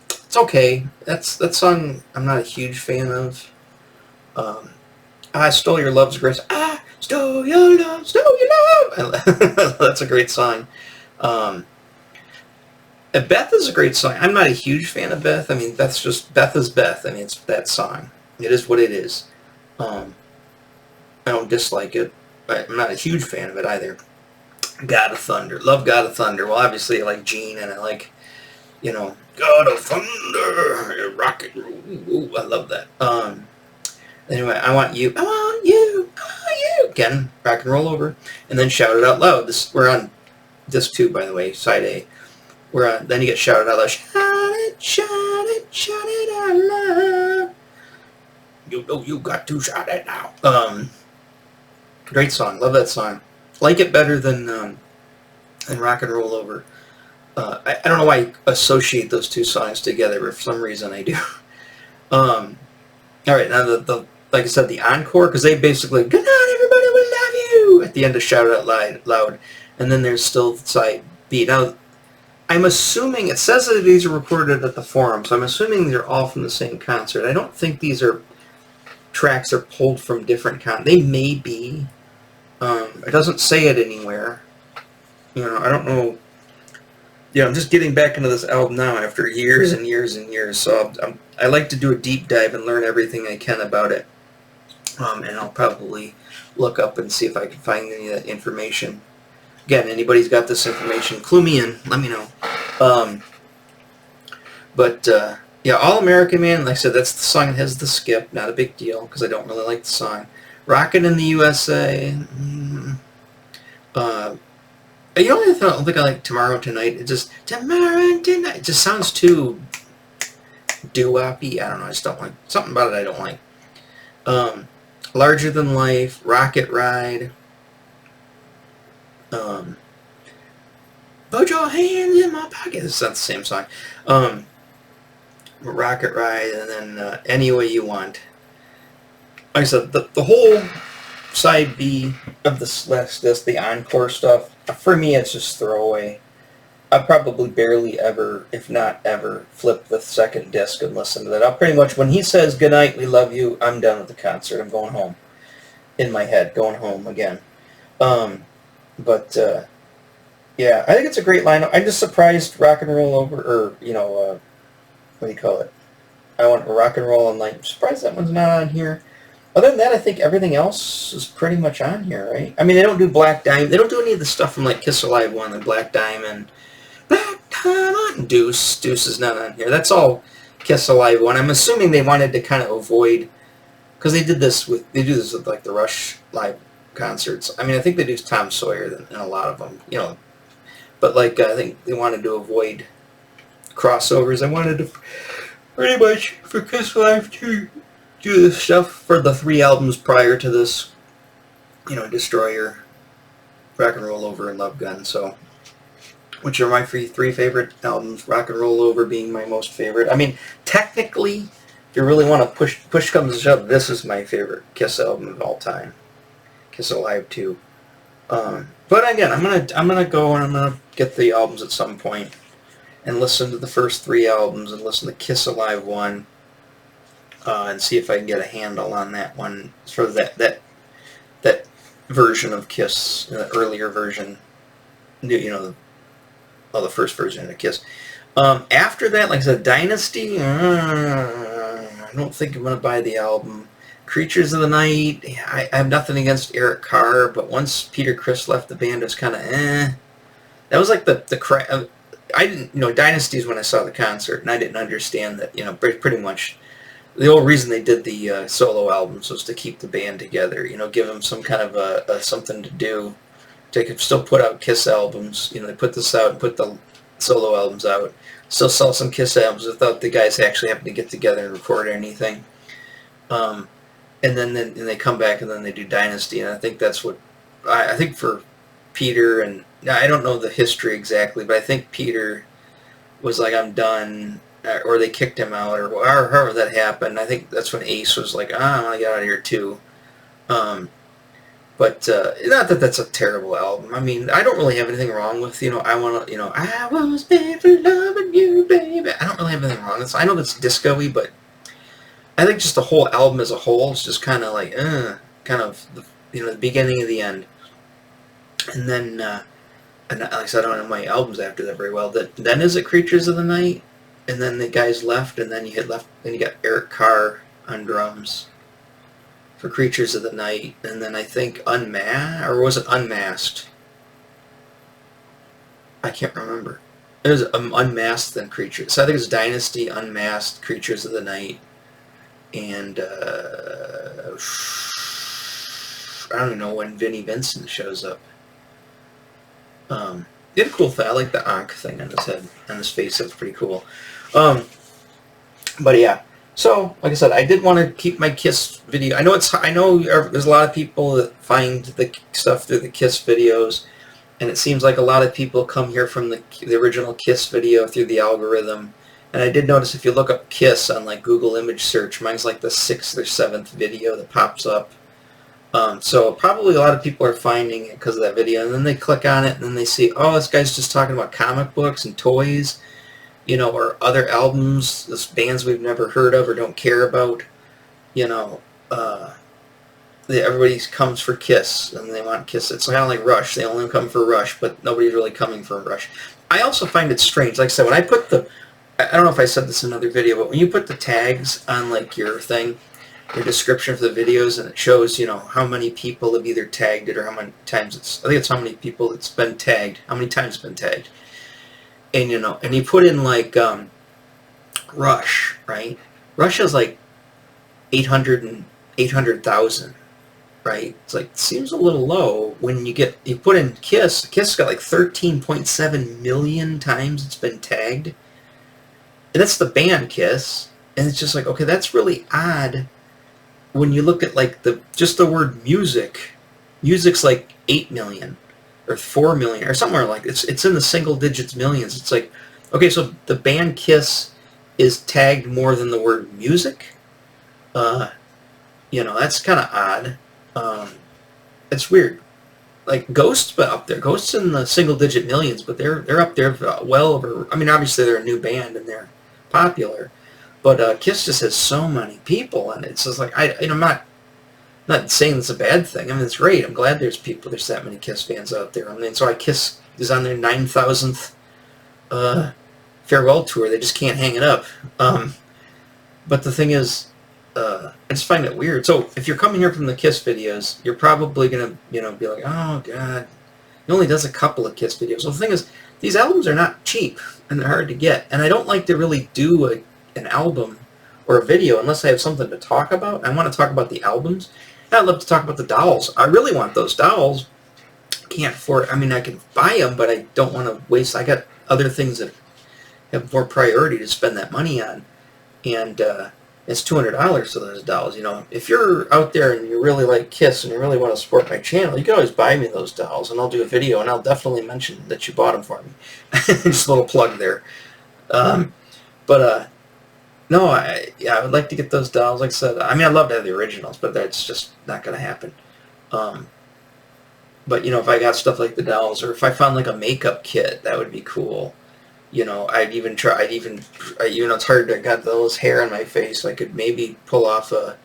it's okay. That song I'm not a huge fan of. I Stole Your Love's great. I stole your love, stole your love. That's a great song. Beth is a great song. I'm not a huge fan of Beth. I mean, Beth is Beth. I mean, it's that song. It is what it is. I don't dislike it, but I'm not a huge fan of it either. God of Thunder. Love God of Thunder. Well, obviously I like Gene, and I like, God of Thunder, rock and roll. Ooh, I love that. Anyway, I Want You. Again, Rock and Roll Over. And then Shout It Out Loud. We're on disc 2, by the way, side A. Then you get Shout It Out Loud. Shout it out loud. You know you got to shout it now. Great song. Love that song. Like it better than Rock and Roll Over. I don't know why I associate those two songs together, but for some reason I do. All right, now like I said, the encore, because they basically, good night everybody, we love you, at the end of Shout Out Loud. And then there's still side B. Now, I'm assuming, it says that these are recorded at the Forum, so I'm assuming these are all from the same concert. I don't think these are tracks are pulled from different They may be. It doesn't say it anywhere. You know, I don't know. I'm just getting back into this album now after years and years and years. So I like to do a deep dive and learn everything I can about it. And I'll probably look up and see if I can find any of that information. Again, anybody's got this information, clue me in. Let me know. Yeah, All American Man, like I said, that's the song that has the skip. Not a big deal, because I don't really like the song. Rockin' in the USA. The only thing I don't think I like Tomorrow Tonight. It just, Tomorrow Tonight. It just sounds too doo-woppy. I don't know, I just don't like. Something about it I don't like. Larger Than Life, Rocket Ride. Put your hands in my pocket. It's not the same song. Rocket Ride, and then Any Way You Want. Like I said, the whole side B of this last disc, the encore stuff, for me it's just throwaway. I probably barely ever, if not ever, flip the second disc and listen to that. I'll pretty much, when he says good night, we love you, I'm done with the concert. I'm going home. In my head, going home again. Yeah, I think it's a great lineup. I'm just surprised Rock and Roll Over, or, what do you call it? I Want Rock and Roll All Night. I'm surprised that one's not on here. Other than that, I think everything else is pretty much on here, right? I mean, they don't do Black Diamond. They don't do any of the stuff from, like, Kiss Alive 1, like Black Diamond. Black Diamond! Deuce. Deuce is not on here. That's all Kiss Alive 1. I'm assuming they wanted to kind of avoid, because they do this with, like, the Rush live concerts. I mean, I think they do Tom Sawyer in a lot of them, But, like, I think they wanted to avoid crossovers. I wanted to, pretty much, for Kiss Alive 2, do this stuff for the 3 albums prior to this, Destroyer, Rock and Roll Over, and Love Gun, so, which are my 3 favorite albums, Rock and Roll Over being my most favorite. I mean, technically, if you really want to push comes to shove, this is my favorite Kiss album of all time, Kiss Alive 2. But again, I'm gonna go and I'm gonna get the albums at some point and listen to the first 3 albums and listen to Kiss Alive 1. And see if I can get a handle on that one, sort of that version of Kiss, the earlier version, the first version of Kiss. After that, like I said, Dynasty, I don't think I'm going to buy the album. Creatures of the Night, I have nothing against Eric Carr, but once Peter Criss left the band, it was kind of That was like the I didn't, Dynasty is when I saw the concert, and I didn't understand that, pretty much. The whole reason they did the solo albums was to keep the band together, give them some kind of a something to do. They could still put out Kiss albums, they put this out and put the solo albums out. Still sell some Kiss albums without the guys actually having to get together and record anything. And then they come back and then they do Dynasty, and I think that's what, I think for Peter, and I don't know the history exactly, but I think Peter was like, I'm done, or they kicked him out, or however that happened. I think that's when Ace was like, I want to get out of here too. But not that that's a terrible album. I mean, I don't really have anything wrong with, I was made for loving you, baby. I don't really have anything wrong with it. I know that's disco-y, but I think just the whole album as a whole is just kind of like, kind of, the beginning of the end. And then, and like I said, I don't know my albums after that very well. Then is it Creatures of the Night? And then the guys left, and then you got Eric Carr on drums for Creatures of the Night, and then I think Unmasked, or was it Unmasked? I can't remember. It was Unmasked then Creatures. So I think it was Dynasty, Unmasked, Creatures of the Night, and I don't even know when Vinnie Vincent shows up. He had a cool thing. I like the Ankh thing on his head, on his face. That's pretty cool. But yeah. So, like I said, I did want to keep my Kiss video. I know there's a lot of people that find the stuff through the Kiss videos, and it seems like a lot of people come here from the original Kiss video through the algorithm, And I did notice if you look up Kiss on like Google image search, mine's like the 6th or 7th video that pops up. So probably a lot of people are finding it because of that video, and then they click on it and then they see, oh, this guy's just talking about comic books and toys, you know, or other albums, this bands we've never heard of or don't care about, you know. Everybody comes for Kiss, and they want Kiss. It's kind of like Rush. They only come for Rush, but nobody's really coming for Rush. I also find it strange. Like I said, when I put I don't know if I said this in another video, but when you put the tags on like your thing, your description of the videos, and it shows, you know, how many people have either tagged it or how many times I think it's how many people it's been tagged, how many times it's been tagged. And, you know, and you put in like Rush, right? Rush has like 800,000, right? It's like, it seems a little low. When you put in Kiss got like 13.7 million times it's been tagged. And that's the band Kiss. And it's just like, okay, that's really odd. When you look at like just the word music, music's like 8 million or 4 million or somewhere like it's in the single digits millions. It's like, okay, so the band Kiss is tagged more than the word music. You know, that's kind of odd. It's weird. Like Ghosts, but up there. Ghosts in the single digit millions, but they're up there well over. I mean, obviously they're a new band and they're popular. But Kiss just has so many people, and it's just like I'm not saying it's a bad thing. I mean, it's great. I'm glad there's that many Kiss fans out there. I mean, so Kiss is on their 9,000th farewell tour. They just can't hang it up. But the thing is, I just find it weird. So if you're coming here from the Kiss videos, you're probably gonna be like, oh god, he only does a couple of Kiss videos. So the thing is, these albums are not cheap and they're hard to get, and I don't like to really do an album or a video unless I have something to talk about. I want to talk about the albums. And I'd love to talk about the dolls. I really want those dolls. Can't afford it. I mean, I can buy them, but I don't want to waste. I got other things that have more priority to spend that money on, and it's $200 for those dolls. You know, if you're out there and you really like Kiss and you really want to support my channel, you can always buy me those dolls, and I'll do a video, and I'll definitely mention that you bought them for me. Just a little plug there. No, I would like to get those dolls. Like I said, I mean, I'd love to have the originals, but that's just not going to happen. But, you know, if I got stuff like the dolls, or if I found like a makeup kit, that would be cool. You know, you know, it's hard to got those hair on my face. I could maybe pull off an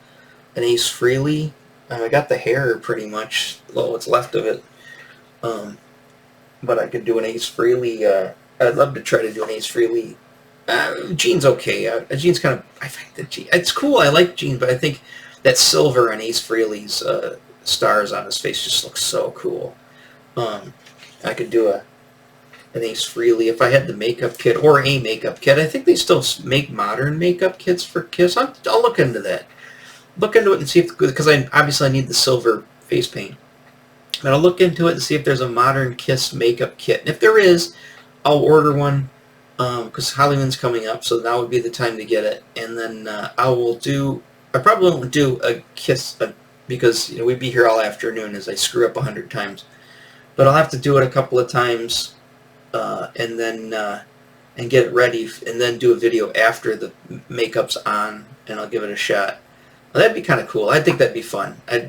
Ace Frehley. I got the hair pretty much, well, what's left of it. But I could do an Ace Frehley. I'd love to try to do an Ace Frehley. Gene's okay. Gene's kind of, I think that Gene, it's cool. I like Gene, but I think that silver on Ace Frehley's stars on his face just looks so cool. I could do an Ace Frehley if I had the makeup kit or a makeup kit. I think they still make modern makeup kits for Kiss. I'll look into that. Look into it and see if, because obviously I need the silver face paint. But I'll look into it and see if there's a modern Kiss makeup kit. And if there is, I'll order one. Because Halloween's coming up, so now would be the time to get it. And then I probably won't do a Kiss, because, you know, we'd be here all afternoon as I screw up 100 times. But I'll have to do it a couple of times, and then and get it ready, and then do a video after the makeup's on, and I'll give it a shot. Well, that'd be kind of cool. I think that'd be fun. I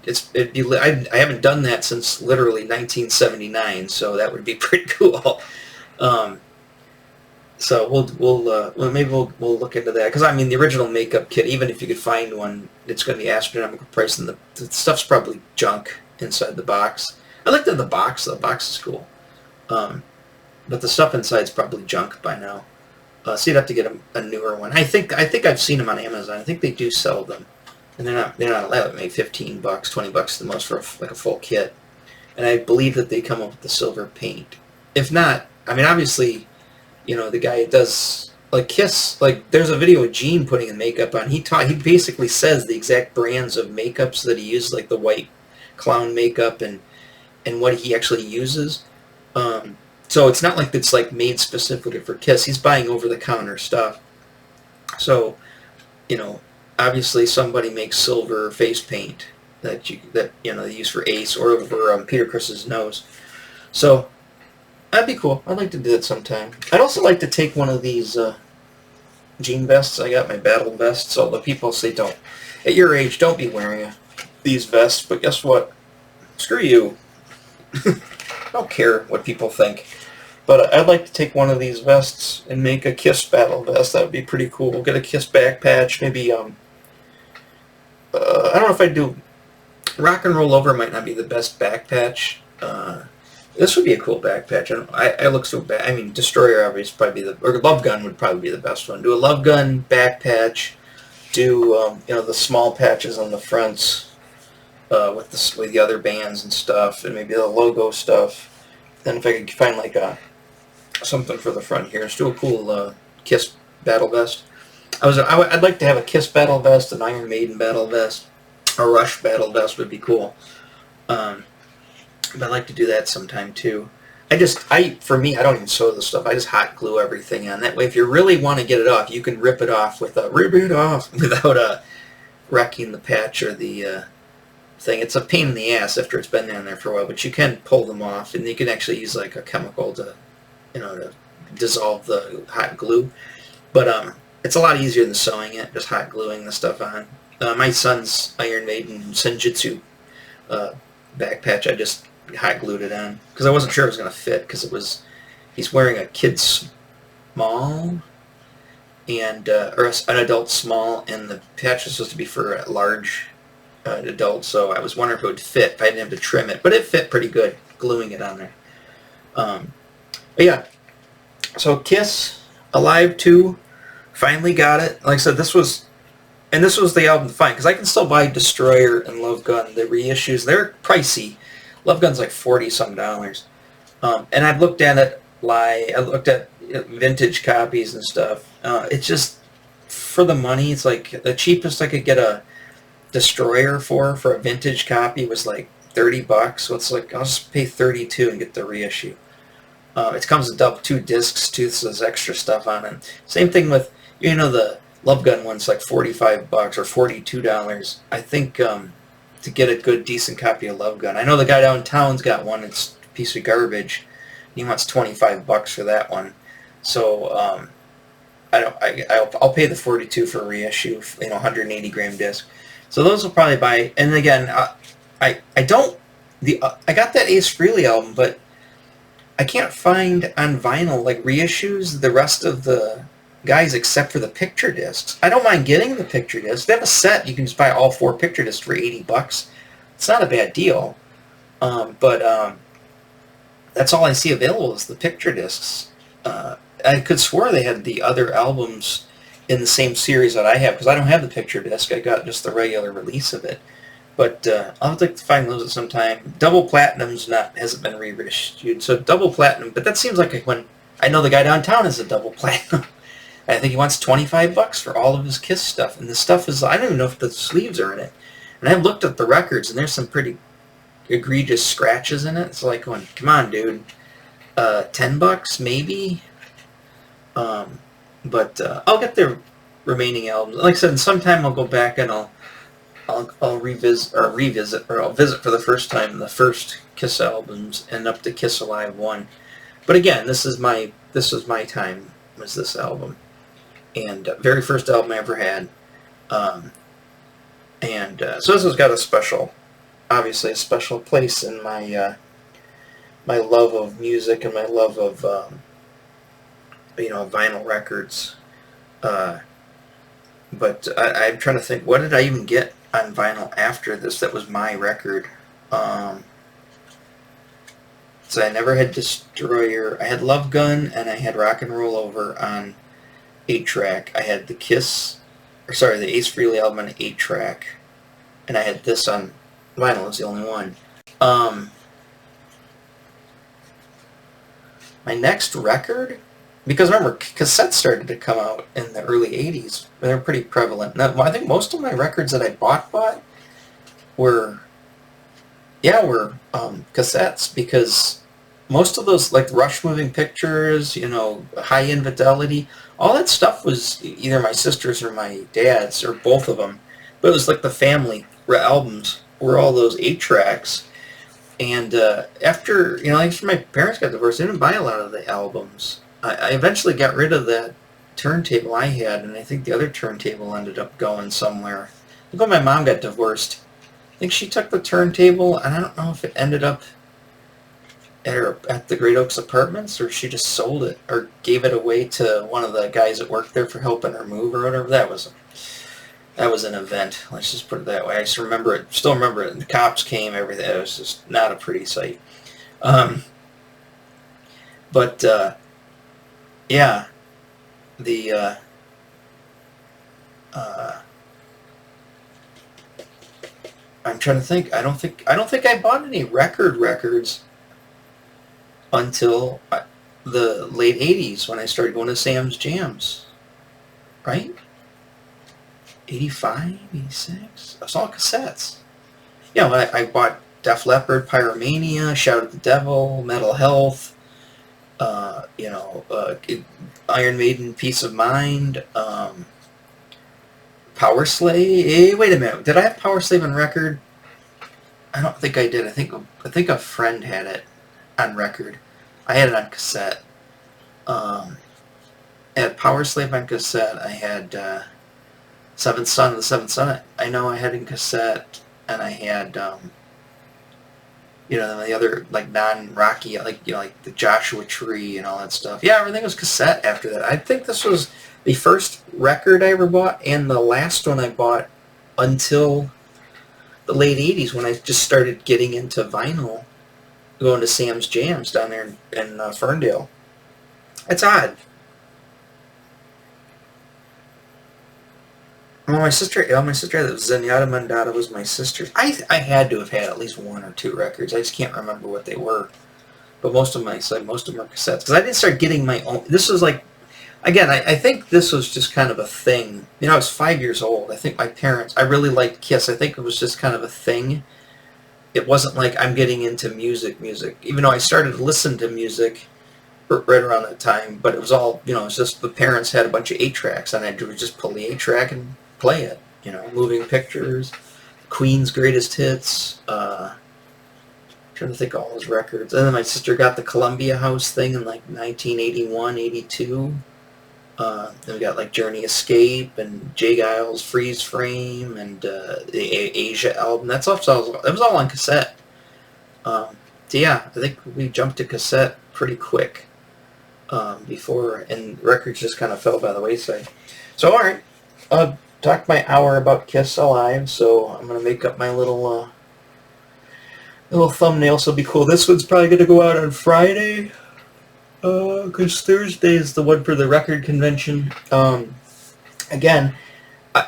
haven't done that since literally 1979, so that would be pretty cool. So maybe we'll look into that, because I mean the original makeup kit, even if you could find one, it's going to be astronomical price, and the stuff's probably junk inside the box. I like the box. The box is cool, but the stuff inside's probably junk by now. So you'd have to get a newer one. I think I've seen them on Amazon. I think they do sell them, and they're not allowed to make $15, $20 the most for like a full kit. And I believe that they come up with the silver paint. If not, I mean obviously, you know, the guy does, like Kiss, like there's a video of Gene putting in makeup on. He basically says the exact brands of makeups that he uses, like the white clown makeup and what he actually uses. So it's not like it's like made specifically for Kiss. He's buying over-the-counter stuff. So, you know, obviously somebody makes silver face paint that they use for Ace or over Peter Criss's nose. So that'd be cool. I'd like to do that sometime. I'd also like to take one of these jean vests. I got my battle vests. So the people say don't, at your age, don't be wearing these vests. But guess what? Screw you. I don't care what people think. But I'd like to take one of these vests and make a Kiss battle vest. That would be pretty cool. We'll get a Kiss back patch. Maybe, I don't know if I'd do... Rock and Roll Over might not be the best back patch. This would be a cool back patch. I look so bad. I mean, Destroyer obviously probably be the... Or Love Gun would probably be the best one. Do a Love Gun back patch. Do, the small patches on the fronts with the other bands and stuff. And maybe the logo stuff. Then if I could find, like, something for the front here. Let's do a cool Kiss battle vest. I'd like to have a Kiss battle vest, an Iron Maiden battle vest, a Rush battle vest would be cool. But I'd like to do that sometime too. For me, I don't even sew the stuff. I just hot glue everything on. That way, if you really want to get it off, you can rip it off without wrecking the patch or the thing. It's a pain in the ass after it's been down there for a while, but you can pull them off, and you can actually use like a chemical to dissolve the hot glue. But it's a lot easier than sewing it, just hot gluing the stuff on. My son's Iron Maiden Senjutsu back patch, I just hot glued it on because I wasn't sure it was going to fit because he's wearing a kid's small and or an adult small, and the patch was supposed to be for a large adult, so I was wondering if it would fit if I didn't have to trim it, but it fit pretty good gluing it on there. But yeah, so Kiss Alive 2, finally got it. Like I said, this was the album to find, because I can still buy Destroyer and Love Gun, the reissues. They're pricey. Love Gun's like $40-some. And I've looked at it I looked at vintage copies and stuff. It's just, for the money, it's like the cheapest I could get a Destroyer for a vintage copy was like $30. So it's like, I'll just pay $32 and get the reissue. It comes with 2 discs too, so there's extra stuff on it. Same thing with, the Love Gun one's like $45 or $42. I think to get a good, decent copy of Love Gun. I know the guy downtown's got one. It's a piece of garbage. He wants $25 for that one. So I'll pay the $42 for a reissue, 180 gram disc. So those will probably buy. And again, I got that Ace Frehley album, but I can't find on vinyl like reissues the rest of the guys except for the picture discs. I don't mind getting the picture discs. They have a set. You can just buy all 4 picture discs for $80. It's not a bad deal. But that's all I see available is the picture discs. I could swear they had the other albums in the same series that I have, because I don't have the picture disc. I got just the regular release of it. But I'll have to find those at some time. Double Platinum's hasn't been reissued, so Double Platinum. But that seems like when I know the guy downtown is a Double Platinum. I think he wants $25 for all of his Kiss stuff, and the stuff is, I don't even know if the sleeves are in it. And I've looked at the records, and there's some pretty egregious scratches in it. It's like going, come on, dude, $10 maybe. But I'll get the remaining albums. Like I said, sometime I'll go back and I'll revisit or I'll visit for the first time the first Kiss albums and up to Kiss Alive 1. But again, this is my time, was this album, and very first album I ever had. So this has got obviously a special place in my my love of music and my love of vinyl records. But I'm trying to think, what did I even get on vinyl after this that was my record? So I never had Destroyer. I had Love Gun and I had Rock and Roll Over on 8-track. I had the Ace Frehley album on 8-track. And I had this on vinyl. It was the only one. My next record, because remember, cassettes started to come out in the early 80s. They were pretty prevalent. Now, I think most of my records that I bought were cassettes, because most of those, like Rush Moving Pictures, High Infidelity, all that stuff was either my sister's or my dad's, or both of them. But it was like the family albums were all those 8-tracks. And after my parents got divorced, I didn't buy a lot of the albums. I eventually got rid of that turntable I had, and I think the other turntable ended up going somewhere. Look when my mom got divorced. I think she took the turntable, and I don't know if it ended up at the Great Oaks Apartments, or she just sold it or gave it away to one of the guys that worked there for helping her move or whatever. That was an event. Let's just put it that way. I just remember it. Still remember it. The cops came. Everything. It was just not a pretty sight. But yeah, the I'm trying to think. I don't think I bought any records until the late 80s when I started going to Sam's Jams, right? 85, 86? I saw cassettes. Yeah, well, I bought Def Leppard, Pyromania, Shout at the Devil, Metal Health, Iron Maiden, Peace of Mind, Power Slave. Wait a minute, did I have Power Slave on record? I don't think I did. I think a friend had it on record. I had it on cassette. I had Power Slave on cassette. I had Seventh Son. The Seventh Son I know I had in cassette, and I had the other like non-Rocky, like the Joshua Tree and all that stuff. Yeah, everything was cassette after that. I think this was the first record I ever bought, and the last one I bought until the late 80s when I just started getting into vinyl, going to Sam's Jams down there in Ferndale. It's odd. Well, my sister that was Zenyatta Mandata was my sister's. I had to have had at least one or two records. I just can't remember what they were. But most of them are cassettes. Because I didn't start getting my own. This was like, again, I think this was just kind of a thing. I was 5 years old. I think my parents, I really liked Kiss. I think it was just kind of a thing. It wasn't like I'm getting into music. Even though I started to listen to music right around that time. But it was all, it's just the parents had a bunch of 8-tracks. And I would just pull the 8-track and play it. Moving Pictures, Queen's Greatest Hits, trying to think of all those records. And then my sister got the Columbia House thing in like 1981, 82. Then we got like Journey Escape and Jay Giles Freeze Frame and the Asia album. That was all on cassette. So yeah, I think we jumped to cassette pretty quick before, and records just kind of fell by the wayside. So all right, talked my hour about Kiss Alive, so I'm gonna make up my little thumbnail, so it'll be cool. This one's probably gonna go out on Friday, because Thursday is the one for the record convention. Again,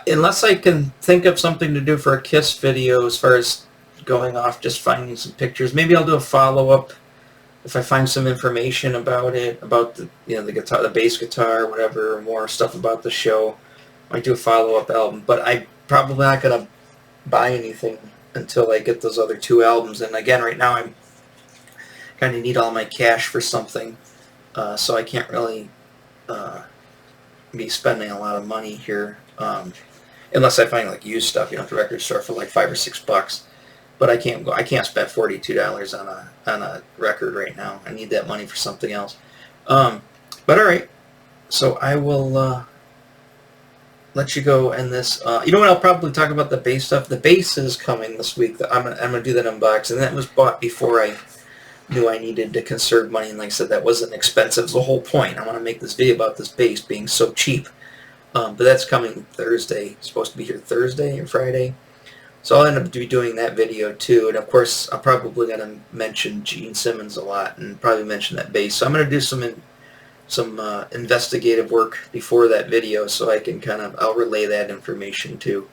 unless I can think of something to do for a Kiss video as far as going off just finding some pictures, maybe I'll do a follow-up if I find some information about it, about the the guitar, the bass guitar, whatever, more stuff about the show. I might do a follow-up album, but I'm probably not going to buy anything until I get those other 2 albums. And again, right now I'm kind of need all my cash for something, so I can't really be spending a lot of money here, unless I find like used stuff, at the record store for like $5 or $6. But I can't spend $42 on a record right now. I need that money for something else. But all right, so I will let you go end this. You know what? I'll probably talk about the bass stuff. The bass is coming this week. I'm gonna do that unboxing. That was bought before I knew I needed to conserve money, and like I said, that wasn't expensive. It's the whole point. I want to make this video about this bass being so cheap. But that's coming Thursday. It's supposed to be here Thursday or Friday. So I'll end up doing that video too. And of course, I'm probably going to mention Gene Simmons a lot and probably mention that bass. So I'm going to do some investigative work before that video, so I can I'll relay that information too.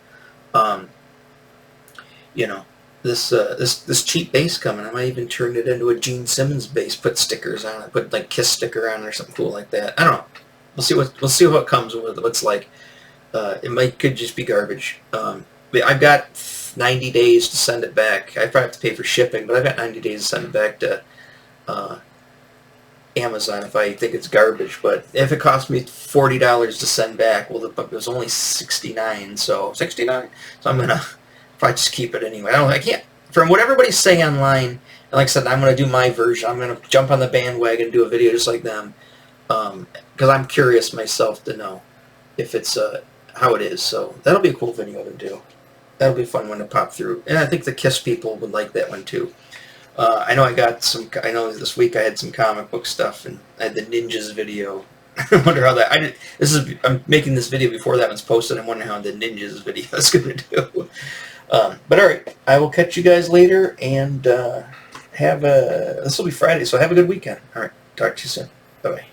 This cheap bass coming, I might even turn it into a Gene Simmons bass, put stickers on it, put like Kiss sticker on it or something cool like that. I don't know. We'll see what comes with it. What's like. Could just be garbage. I've got 90 days to send it back. I probably have to pay for shipping, but I've got 90 days to send it back to Amazon if I think it's garbage. But if it costs me $40 to send back, well, it was only $69, so $69. So I'm gonna probably just keep it anyway. I can't. From what everybody's saying online, and like I said, I'm gonna do my version. I'm gonna jump on the bandwagon and do a video just like them. because I'm curious myself to know if it's how it is. So that'll be a cool video to do. That'll be a fun one to pop through, and I think the Kiss people would like that one too. I know I know this week I had some comic book stuff, and I had the Ninjas video. I wonder how that. I'm making this video before that one's posted. I'm wondering how the Ninjas video is going to do. But all right, I will catch you guys later, and this will be Friday, so have a good weekend. All right, talk to you soon. Bye bye.